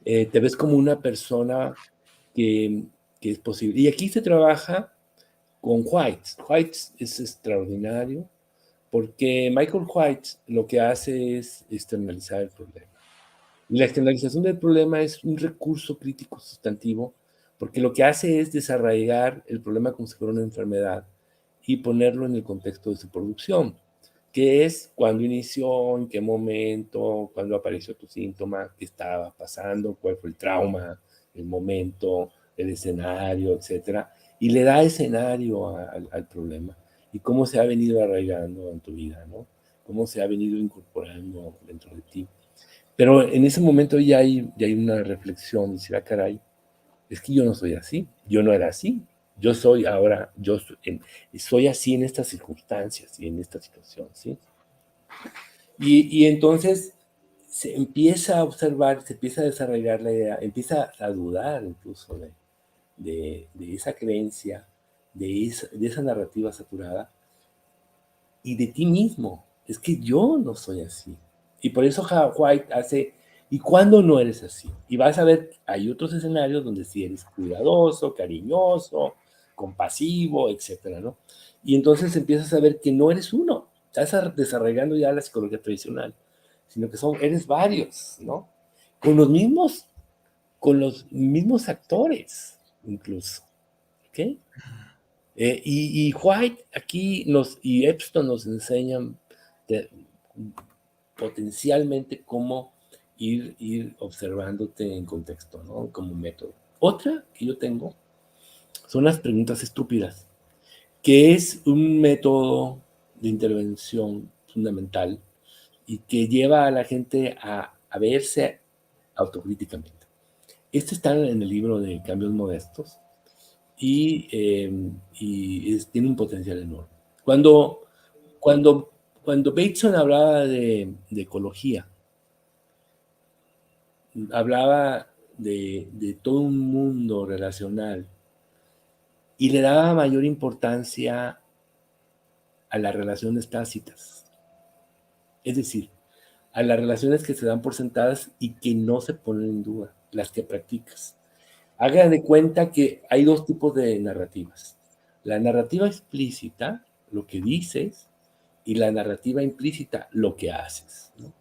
Speaker 2: Te ves como una persona que, que es posible. Y aquí se trabaja con White. White es extraordinario porque Michael White lo que hace es externalizar el problema. Y la externalización del problema es un recurso crítico sustantivo porque lo que hace es desarraigar el problema como si fuera una enfermedad y ponerlo en el contexto de su producción, que es cuándo inició, en qué momento, cuándo apareció tu síntoma, qué estaba pasando, cuál fue el trauma, el momento, el escenario, etcétera, y le da escenario al problema y cómo se ha venido arraigando en tu vida, ¿no? Cómo se ha venido incorporando dentro de ti. Pero en ese momento ya hay una reflexión, decir, ah, caray, es que yo no soy así, yo no era así, yo soy ahora, soy así en estas circunstancias y en esta situación, ¿sí? Y entonces se empieza a observar, se empieza a desarrollar la idea, empieza a dudar incluso de esa creencia, de esa narrativa saturada y de ti mismo. Es que yo no soy así. Y por eso White hace, ¿y cuándo no eres así? Y vas a ver, hay otros escenarios donde sí eres cuidadoso, cariñoso, compasivo, etcétera, ¿no? Y entonces empiezas a ver que no eres uno. Estás desarrollando ya la psicología tradicional, sino que eres varios, ¿no? Con con los mismos actores, incluso. ¿Ok? Y White aquí y Epstein nos enseñan potencialmente cómo ir observándote en contexto, ¿no? Como método. Otra que yo tengo son las preguntas estúpidas, que es un método de intervención fundamental y que lleva a la gente a verse autocríticamente. Este está en el libro de Cambios Modestos y, tiene un potencial enorme. Cuando, cuando, cuando Bateson hablaba de ecología, hablaba de todo un mundo relacional y le daba mayor importancia a las relaciones tácitas. Es decir, a las relaciones que se dan por sentadas y que no se ponen en duda, las que practicas. Haga de cuenta que hay dos tipos de narrativas. La narrativa explícita, lo que dices, y la narrativa implícita, lo que haces, ¿no?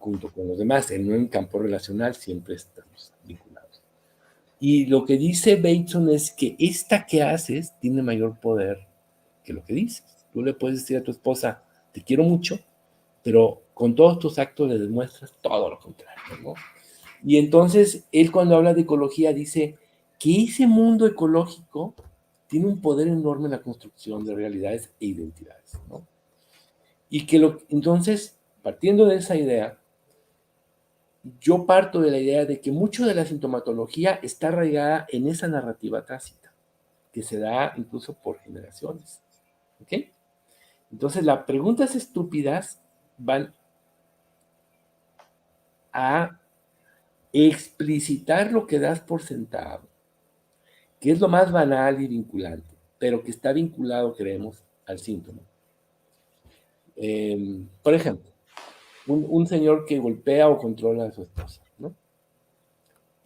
Speaker 2: Junto con los demás. En un campo relacional siempre estamos vinculados. Y lo que dice Bateson es que esta que haces tiene mayor poder que lo que dices. Tú le puedes decir a tu esposa, te quiero mucho, pero con todos tus actos le demuestras todo lo contrario, ¿no? Y entonces él, cuando habla de ecología, dice que ese mundo ecológico tiene un poder enorme en la construcción de realidades e identidades, ¿no? Y que entonces, partiendo de esa idea, yo parto de la idea de que mucho de la sintomatología está arraigada en esa narrativa tácita, que se da incluso por generaciones, ¿ok? Entonces, las preguntas estúpidas van a explicitar lo que das por sentado, que es lo más banal y vinculante, pero que está vinculado, creemos, al síntoma. Por ejemplo, un señor que golpea o controla a su esposa, ¿no?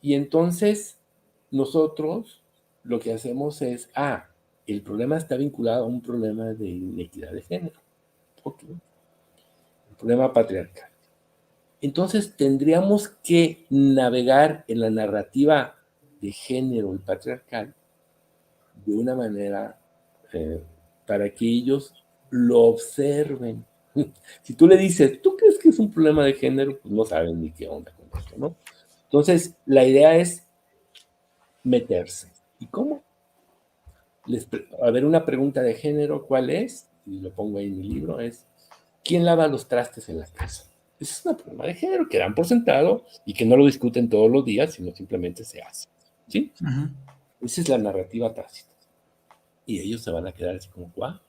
Speaker 2: Y entonces nosotros lo que hacemos es, el problema está vinculado a un problema de inequidad de género, ¿ok? Un problema patriarcal. Entonces tendríamos que navegar en la narrativa de género y patriarcal de una manera para que ellos lo observen. Si tú le dices, ¿tú crees que es un problema de género? Pues no saben ni qué onda con esto, ¿no? Entonces, la idea es meterse. ¿Y cómo? A ver, una pregunta de género, ¿cuál es? Y lo pongo ahí en mi libro, es, ¿quién lava los trastes en la casa? Ese es un problema de género que dan por sentado y que no lo discuten todos los días, sino simplemente se hace, ¿sí?
Speaker 1: Ujú.
Speaker 2: Esa es la narrativa tácita. Y ellos se van a quedar así como, ¿cuál?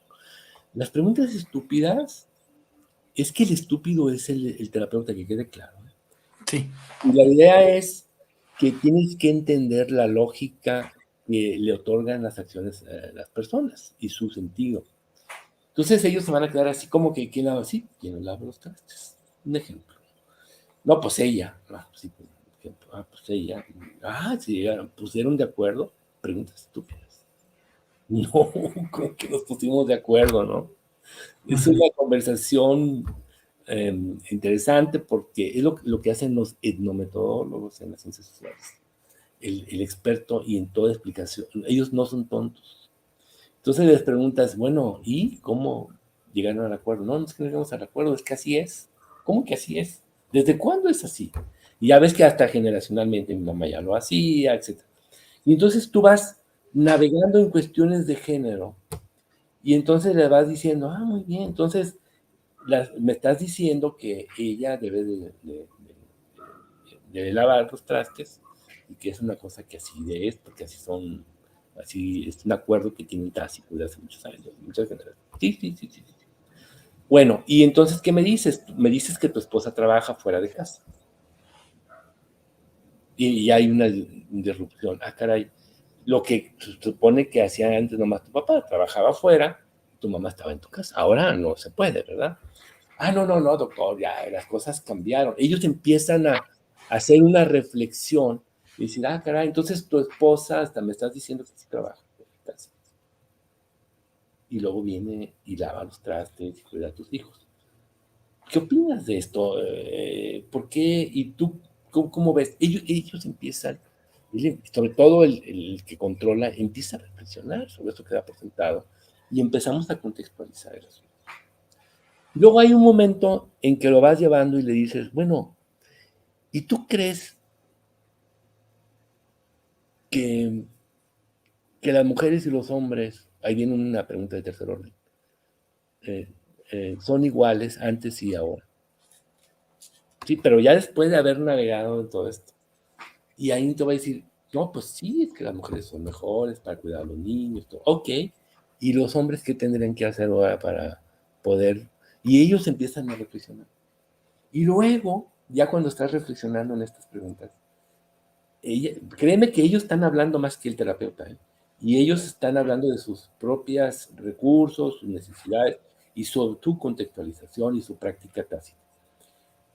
Speaker 2: Las preguntas estúpidas, es que el estúpido es el terapeuta, que quede claro.
Speaker 1: Sí.
Speaker 2: Y la idea es que tienes que entender la lógica que le otorgan las acciones a las personas y su sentido. Entonces ellos se van a quedar así como que, ¿quién lava así? ¿Quién lava los trastes? Un ejemplo. No, pues ella. Sí, por ejemplo. Pues ella. Sí, pusieron de acuerdo. Preguntas estúpidas. No, como que nos pusimos de acuerdo, ¿no? Es
Speaker 1: Ujú.
Speaker 2: una conversación interesante porque es lo que hacen los etnometodólogos en las ciencias sociales. El experto y en toda explicación. Ellos no son tontos. Entonces les preguntas, bueno, ¿y cómo llegaron al acuerdo? No, no es que no llegamos al acuerdo, es que así es. ¿Cómo que así es? ¿Desde cuándo es así? Y ya ves que hasta generacionalmente mi mamá ya lo hacía, etc. Y entonces tú vas navegando en cuestiones de género y entonces le vas diciendo, muy bien, entonces me estás diciendo que ella debe de lavar los trastes y que es una cosa que así de es, porque así son, así es un acuerdo que tienen tácito de hace muchos años, muchas generaciones. Sí, sí, sí, sí. Bueno, y entonces, ¿qué me dices? Me dices que tu esposa trabaja fuera de casa. Y hay una disrupción. Caray. Lo que se supone que hacía antes nomás tu papá, trabajaba afuera, tu mamá estaba en tu casa. Ahora no se puede, ¿verdad? No, no, no, doctor, ya las cosas cambiaron. Ellos empiezan a hacer una reflexión y decir, caray, entonces tu esposa hasta me estás diciendo que sí trabaja. Y luego viene y lava los trastes y cuida a tus hijos. ¿Qué opinas de esto? ¿Por qué? ¿Y tú cómo ves? Ellos empiezan, sobre todo el que controla, empieza a reflexionar sobre esto que da por sentado y empezamos a contextualizar el asunto. Luego hay un momento en que lo vas llevando y le dices, bueno, ¿y tú crees que, que las mujeres y los hombres, ahí viene una pregunta de tercer orden, eh, son iguales antes y ahora? Sí, pero ya después de haber navegado en todo esto. Y ahí te va a decir, no, pues sí, es que las mujeres son mejores para cuidar a los niños, todo. Ok, ¿y los hombres qué tendrían que hacer ahora para poder? Y ellos empiezan a reflexionar. Y luego, ya cuando estás reflexionando en estas preguntas, créeme que ellos están hablando más que el terapeuta, ¿eh? Y ellos están hablando de sus propios recursos, sus necesidades y su contextualización y su práctica tácita.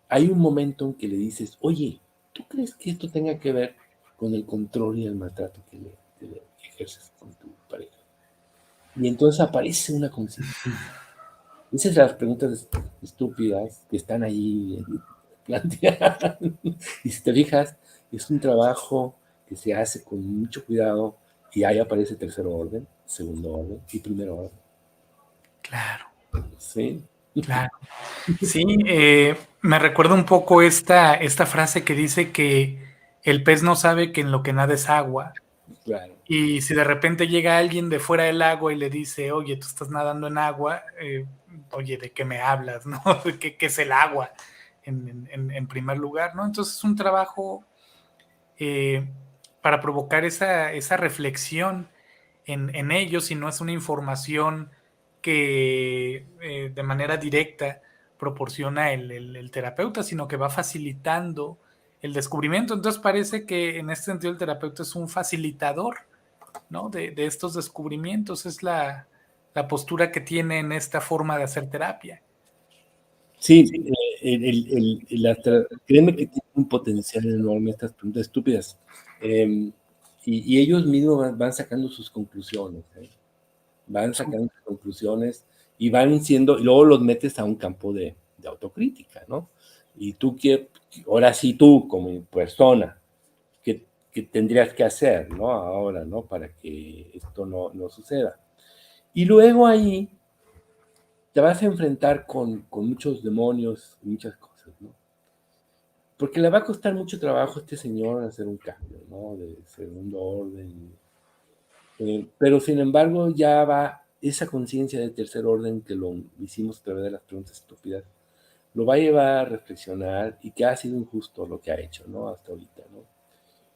Speaker 2: Hay un momento en que le dices, oye, ¿tú crees que esto tenga que ver con el control y el maltrato que le ejerces con tu pareja? Y entonces aparece una conciencia. Esas son las preguntas estúpidas que están ahí planteadas. Y si te fijas, es un trabajo que se hace con mucho cuidado y ahí aparece tercer orden, segundo orden y primer orden.
Speaker 1: Claro,
Speaker 2: ¿Sí?
Speaker 1: claro. Sí, me recuerda un poco esta frase que dice que el pez no sabe que en lo que nada es agua.
Speaker 2: Claro.
Speaker 1: Y si de repente llega alguien de fuera del agua y le dice, oye, tú estás nadando en agua, oye, ¿de qué me hablas? ¿No? ¿Qué es el agua? En primer lugar, ¿no? Entonces es un trabajo eh, para provocar esa reflexión en ellos y no es una información que de manera directa proporciona el terapeuta, sino que va facilitando el descubrimiento. Entonces parece que en este sentido el terapeuta es un facilitador, ¿no? De estos descubrimientos, es la postura que tiene en esta forma de hacer terapia.
Speaker 2: Sí, créeme que tiene un potencial enorme estas preguntas estúpidas. Y ellos mismos van sacando sus conclusiones, ¿eh? Van sacando sus conclusiones y van siendo, y luego los metes a un campo de autocrítica, ¿no? Y tú, ahora sí tú, como persona, ¿qué tendrías que hacer, ¿no? Ahora, ¿no? Para que esto no suceda. Y luego ahí te vas a enfrentar con muchos demonios y muchas cosas, ¿no? Porque le va a costar mucho trabajo a este señor hacer un cambio, ¿no? De segundo orden. Pero sin embargo, ya va esa conciencia de tercer orden que lo hicimos a través de las preguntas estúpidas, lo va a llevar a reflexionar y que ha sido injusto lo que ha hecho, ¿no? Hasta ahorita, ¿no?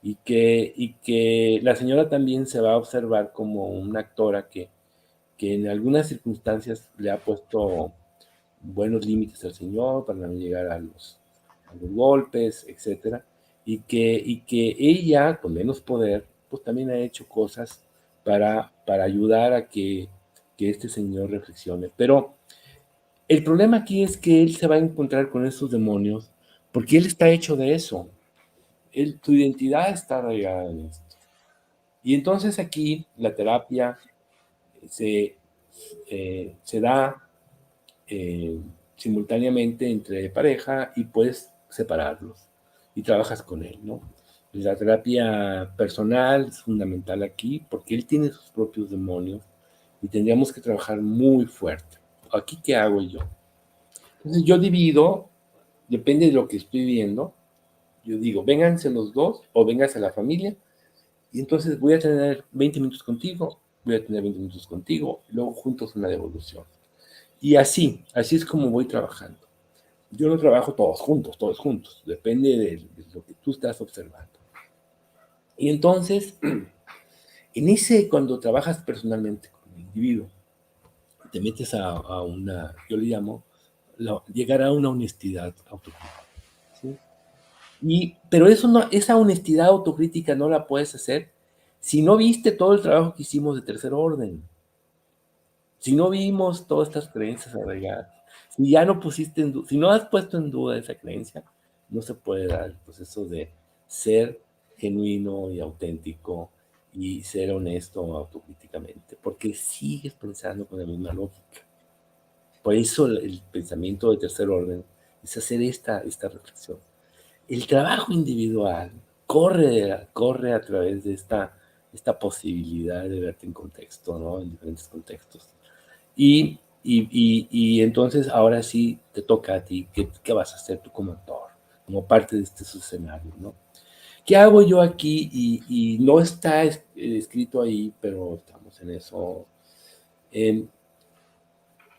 Speaker 2: Y que la señora también se va a observar como una actora que en algunas circunstancias le ha puesto buenos límites al señor para no llegar a los golpes, etcétera, y que ella, con menos poder, pues también ha hecho cosas para ayudar a que este señor reflexione. Pero el problema aquí es que él se va a encontrar con esos demonios porque él está hecho de eso. Tu identidad está arraigada en esto. Y entonces aquí la terapia se, se da eh, simultáneamente entre pareja y puedes separarlos y trabajas con él, ¿no? La terapia personal es fundamental aquí porque él tiene sus propios demonios y tendríamos que trabajar muy fuerte. Aquí, ¿qué hago yo? Entonces yo divido, depende de lo que estoy viendo, yo digo, vénganse los dos o vénganse la familia y entonces voy a tener 20 minutos contigo, voy a tener 20 minutos contigo, y luego juntos una devolución. Y así es como voy trabajando. Yo no trabajo todos juntos, depende de lo que tú estás observando. Y entonces, cuando trabajas personalmente con el individuo, te metes a una, yo le llamo, llegar a una honestidad autocrítica. ¿Sí? Pero esa honestidad autocrítica no la puedes hacer si no viste todo el trabajo que hicimos de tercer orden, si no vimos todas estas creencias arraigadas, si ya no pusiste si no has puesto en duda esa creencia, no se puede dar el proceso de ser genuino y auténtico y ser honesto autocríticamente, porque sigues pensando con la misma lógica. Por eso el pensamiento de tercer orden es hacer esta reflexión. El trabajo individual corre a través de esta posibilidad de verte en contexto, ¿no? En diferentes contextos. Y entonces ahora sí te toca a ti, ¿qué vas a hacer tú como actor? Como parte de este escenario, ¿no? ¿Qué hago yo aquí? Y no está escrito ahí, pero estamos en eso. Eh,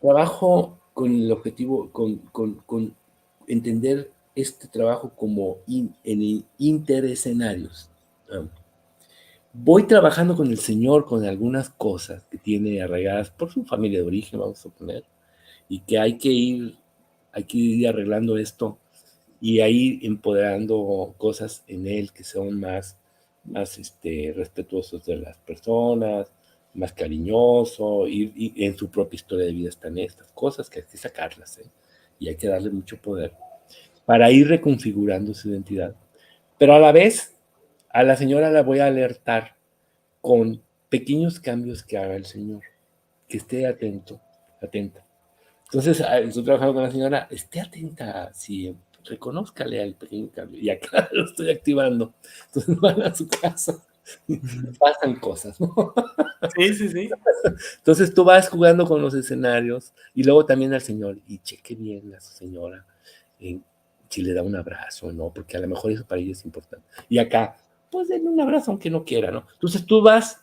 Speaker 2: Trabajo con el objetivo, con entender este trabajo como en interescenarios. Voy trabajando con el Señor con algunas cosas que tiene arraigadas por su familia de origen, vamos a suponer, y que hay que ir arreglando esto y ahí empoderando cosas en él que son más respetuosos de las personas, más cariñoso, y en su propia historia de vida están estas cosas que hay que sacarlas, ¿eh? Y hay que darle mucho poder para ir reconfigurando su identidad. Pero a la vez, a la señora la voy a alertar con pequeños cambios que haga el Señor, que esté atento, atenta. Entonces, estoy trabajando con la señora, esté atenta, si reconózcale al pequeño cambio. Y acá lo estoy activando. Entonces van a su casa y
Speaker 1: Ujú.
Speaker 2: pasan cosas, ¿no?
Speaker 1: Sí, sí, sí.
Speaker 2: Entonces tú vas jugando con los escenarios y luego también al señor y cheque bien a su señora si le da un abrazo, ¿no? Porque a lo mejor eso para ella es importante. Y acá, pues denle un abrazo aunque no quiera, ¿no? Entonces tú vas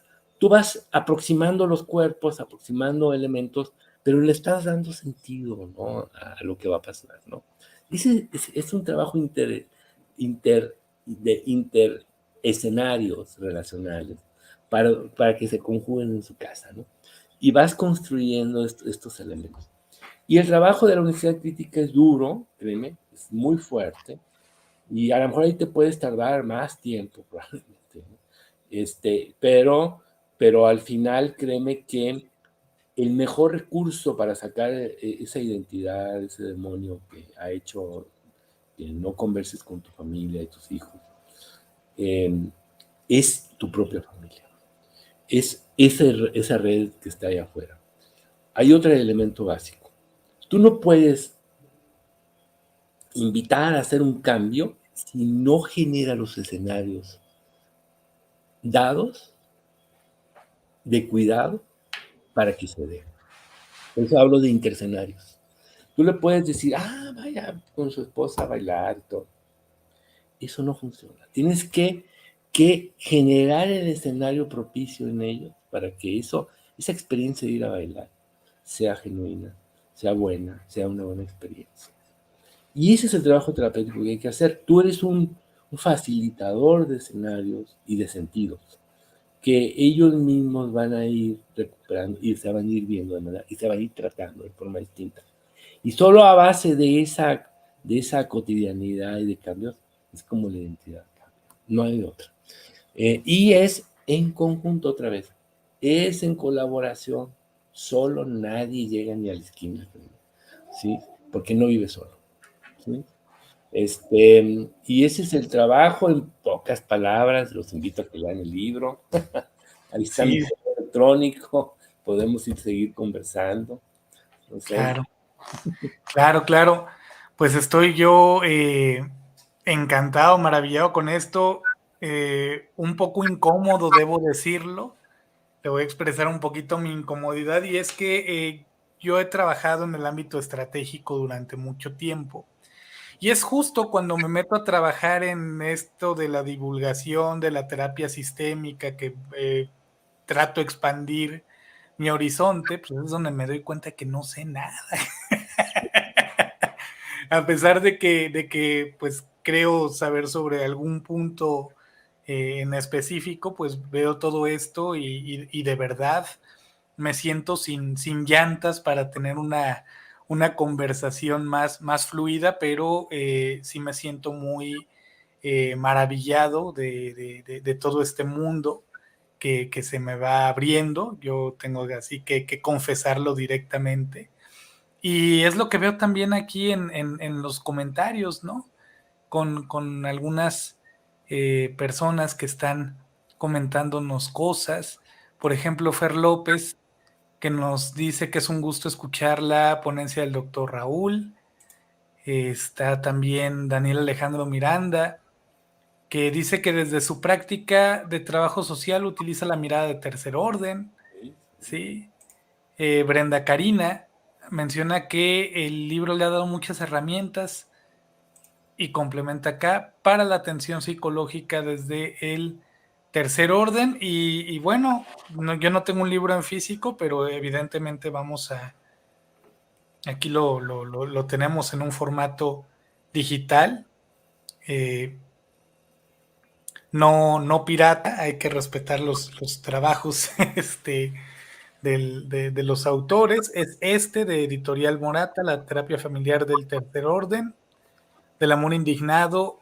Speaker 2: aproximando los cuerpos, aproximando elementos, pero le estás dando sentido, ¿no? A lo que va a pasar, ¿no? Ese es un trabajo inter escenarios relacionales para que se conjuguen en su casa, ¿no? Y vas construyendo estos elementos. Y el trabajo de la universidad crítica es duro, créeme, es muy fuerte, y a lo mejor ahí te puedes tardar más tiempo, probablemente, ¿no? Pero al final, créeme que el mejor recurso para sacar esa identidad, ese demonio que ha hecho que no converses con tu familia y tus hijos, eh, es tu propia familia. Es esa red que está allá afuera. Hay otro elemento básico. Tú no puedes invitar a hacer un cambio si no genera los escenarios dados de cuidado para que se dé. Por eso hablo de interescenarios. Tú le puedes decir, vaya con su esposa a bailar y todo. Eso no funciona. Tienes que generar el escenario propicio en ellos para que esa experiencia de ir a bailar sea genuina, sea buena, sea una buena experiencia. Y ese es el trabajo terapéutico que hay que hacer. Tú eres un facilitador de escenarios y de sentidos que ellos mismos van a ir recuperando y se van a ir viendo de manera, y se van a ir tratando de forma distinta. Y solo a base de esa cotidianidad y de cambios es como la identidad cambia. No hay otra. Y es en conjunto otra vez. Es en colaboración. Solo nadie llega ni a la esquina, ¿sí? Porque no vive solo, ¿sí? Y ese es el trabajo en pocas palabras. Los invito a que lean el libro. Ahí está mi
Speaker 1: Sí,
Speaker 2: correo electrónico. Podemos ir seguir conversando. No sé.
Speaker 1: claro, claro, claro. Pues estoy yo encantado, maravillado con esto, un poco incómodo, debo decirlo. Te voy a expresar un poquito mi incomodidad y es que yo he trabajado en el ámbito estratégico durante mucho tiempo. Y es justo cuando me meto a trabajar en esto de la divulgación de la terapia sistémica, que trato de expandir mi horizonte, pues es donde me doy cuenta que no sé nada. A pesar de que pues creo saber sobre algún punto en específico, pues veo todo esto y de verdad me siento sin llantas para tener una conversación más fluida, pero sí me siento muy maravillado de todo este mundo que se me va abriendo. Yo tengo así que confesarlo directamente. Y es lo que veo también aquí en los comentarios, ¿no? Con algunas personas que están comentándonos cosas. Por ejemplo, Fer López, que nos dice que es un gusto escuchar la ponencia del doctor Raúl. Está también Daniel Alejandro Miranda, que dice que desde su práctica de trabajo social utiliza la mirada de tercer orden, ¿sí? Brenda Karina menciona que el libro le ha dado muchas herramientas y complementa acá para la atención psicológica desde el tercer orden. Y bueno, yo no tengo un libro en físico, pero evidentemente aquí lo tenemos en un formato digital, no pirata, hay que respetar los trabajos de los autores. Es de Editorial Morata, La terapia familiar del tercer orden, del amor indignado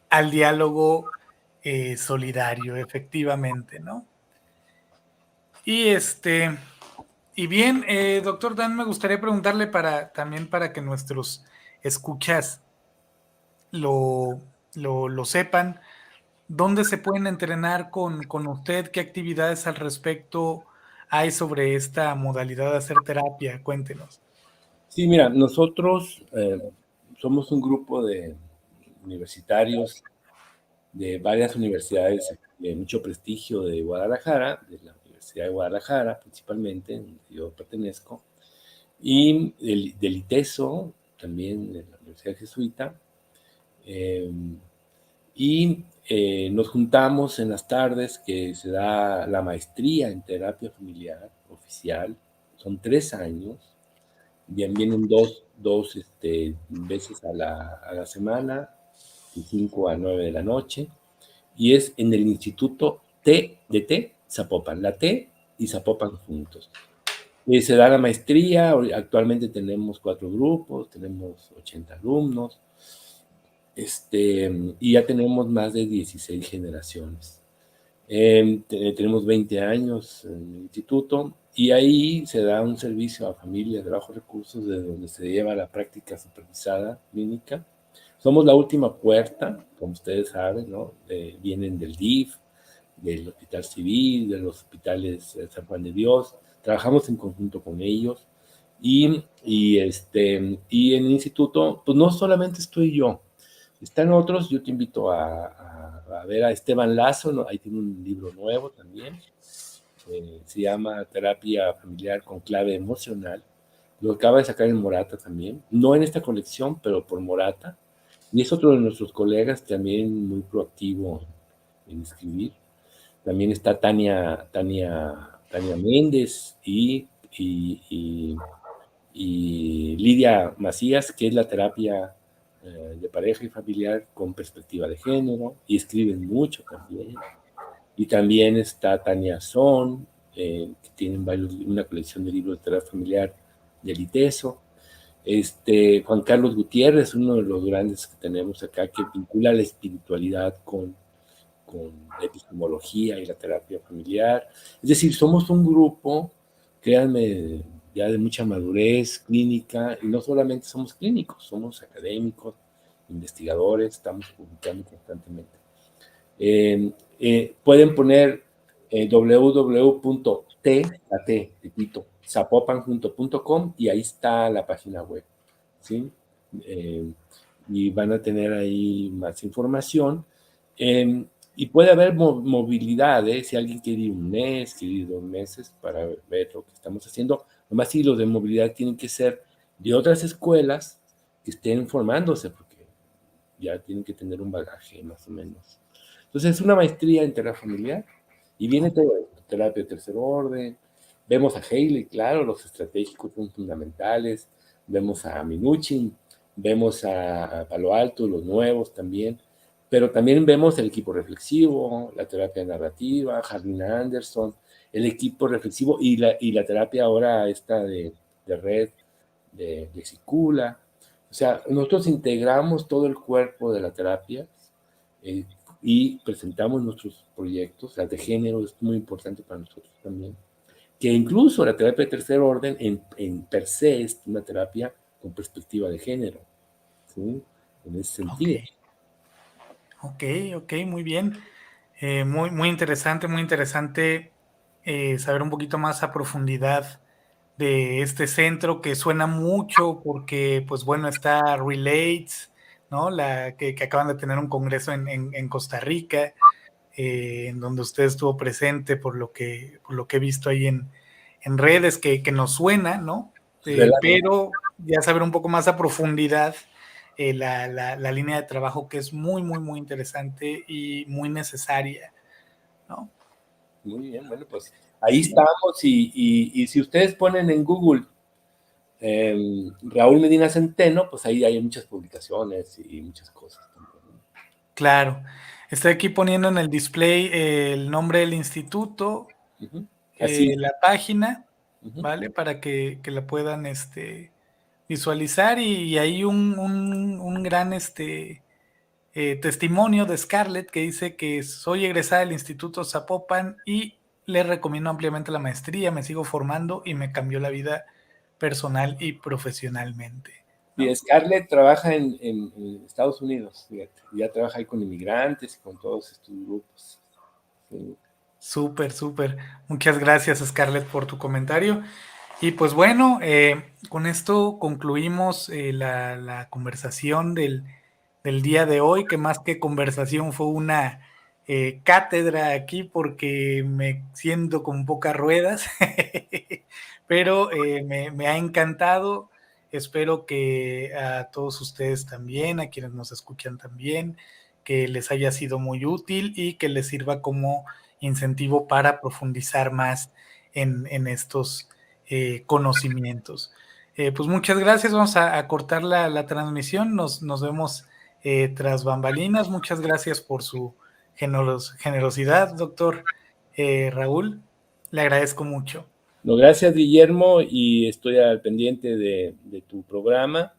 Speaker 1: al diálogo solidario, efectivamente, ¿no? Y y bien, doctor Dan, me gustaría preguntarle también para que nuestros escuchas lo, lo sepan, ¿dónde se pueden entrenar con usted? ¿Qué actividades al respecto hay sobre esta modalidad de hacer terapia? Cuéntenos.
Speaker 2: Sí, mira, nosotros somos un grupo de universitarios de varias universidades de mucho prestigio de Guadalajara, de la Universidad de Guadalajara principalmente, en donde yo pertenezco, y del ITESO, también de la Universidad Jesuita, eh, y nos juntamos en las tardes que se da la maestría en terapia familiar oficial, son 3 años, bien, vienen dos veces a la semana, de 5 a 9 de la noche, y es en el Instituto T Zapopan, la T y Zapopan juntos. Se da la maestría, actualmente tenemos 4 grupos, tenemos 80 alumnos, y ya tenemos más de 16 generaciones. Tenemos 20 años en el instituto y ahí se da un servicio a familias de bajos recursos de donde se lleva la práctica supervisada clínica. Somos la última puerta, como ustedes saben, ¿no? Vienen del DIF, del Hospital Civil, de los hospitales San Juan de Dios. Trabajamos en conjunto con ellos y en el instituto, pues no solamente estoy yo, están otros. Yo te invito a ver a Esteban Lazo, ¿no? Ahí tiene un libro nuevo también, se llama Terapia Familiar con Clave Emocional. Lo acaba de sacar en Morata también, no en esta colección, pero por Morata. Y es otro de nuestros colegas también muy proactivo en escribir. También está Tania Méndez y Lidia Macías, que es la terapia de pareja y familiar con perspectiva de género, y escriben mucho también. Y también está Tania Son, que tienen una colección de libros de terapia familiar del ITESO. Juan Carlos Gutiérrez, uno de los grandes que tenemos acá, que vincula la espiritualidad con la epistemología y la terapia familiar. Es decir, somos un grupo, créanme, ya de mucha madurez clínica, y no solamente somos clínicos, somos académicos, investigadores, estamos publicando constantemente. Pueden poner www.zapopanjunto.com y ahí está la página web, ¿sí? Y van a tener ahí más información. Y puede haber movilidad, si alguien quiere ir un mes, quiere ir 2 meses para ver lo que estamos haciendo. Nomás sí, los de movilidad tienen que ser de otras escuelas que estén formándose, porque ya tienen que tener un bagaje más o menos. Entonces es una maestría en terapia familiar y viene todo esto, terapia de tercer orden. Vemos a Haley, claro, los estratégicos son fundamentales. Vemos a Minuchin, vemos a Palo Alto, los nuevos también. Pero también vemos el equipo reflexivo, la terapia narrativa, Jardina Anderson, el equipo reflexivo y la terapia ahora esta de red de Cicula. O sea, nosotros integramos todo el cuerpo de la terapia eh, y presentamos nuestros proyectos. La de género es muy importante para nosotros también. Que incluso la terapia de tercer orden en per se es una terapia con perspectiva de género, ¿sí? En ese
Speaker 1: Ok,
Speaker 2: sentido.
Speaker 1: ok, ok, muy bien. Muy interesante saber un poquito más a profundidad de este centro que suena mucho porque, pues bueno, está Relates, ¿no? Que acaban de tener un congreso en Costa Rica, en donde usted estuvo presente por lo que he visto ahí en redes, que nos suena, ¿no? Pero ya saber un poco más a profundidad la línea de trabajo que es muy interesante y muy necesaria, ¿no?
Speaker 2: Muy bien, bueno, pues ahí
Speaker 1: Sí,
Speaker 2: estamos y si ustedes ponen en Google Raúl Medina Centeno, pues ahí hay muchas publicaciones y muchas cosas también, ¿no?
Speaker 1: Claro. Estoy aquí poniendo en el display el nombre del instituto,
Speaker 2: Ujú. Así es.
Speaker 1: la página,
Speaker 2: Ujú.
Speaker 1: ¿vale? Para que la puedan visualizar y hay un gran testimonio de Scarlett que dice que soy egresada del Instituto Zapopan y le recomiendo ampliamente la maestría, me sigo formando y me cambió la vida personal y profesionalmente,
Speaker 2: Y
Speaker 1: ¿no?
Speaker 2: Scarlett trabaja en Estados Unidos, fíjate, ya trabaja ahí con inmigrantes y con todos estos grupos. Sí.
Speaker 1: Súper, súper. Muchas gracias, Scarlett, por tu comentario. Y pues bueno, con esto concluimos la conversación del día de hoy, que más que conversación fue una cátedra aquí porque me siento con pocas ruedas, pero me ha encantado. Espero que a todos ustedes también, a quienes nos escuchan también, que les haya sido muy útil y que les sirva como incentivo para profundizar más en estos conocimientos. Pues muchas gracias, vamos a cortar la transmisión, nos vemos tras bambalinas, muchas gracias por su generosidad, doctor Raúl, le agradezco mucho.
Speaker 2: No, gracias, Guillermo, y estoy al pendiente de tu programa.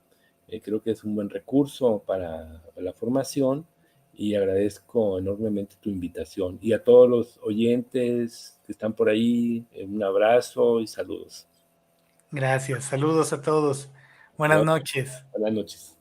Speaker 2: Creo que es un buen recurso para la formación y agradezco enormemente tu invitación. Y a todos los oyentes que están por ahí, un abrazo y saludos.
Speaker 1: Gracias, saludos a todos, buenas
Speaker 2: Buenas
Speaker 1: noches.
Speaker 2: buenas noches.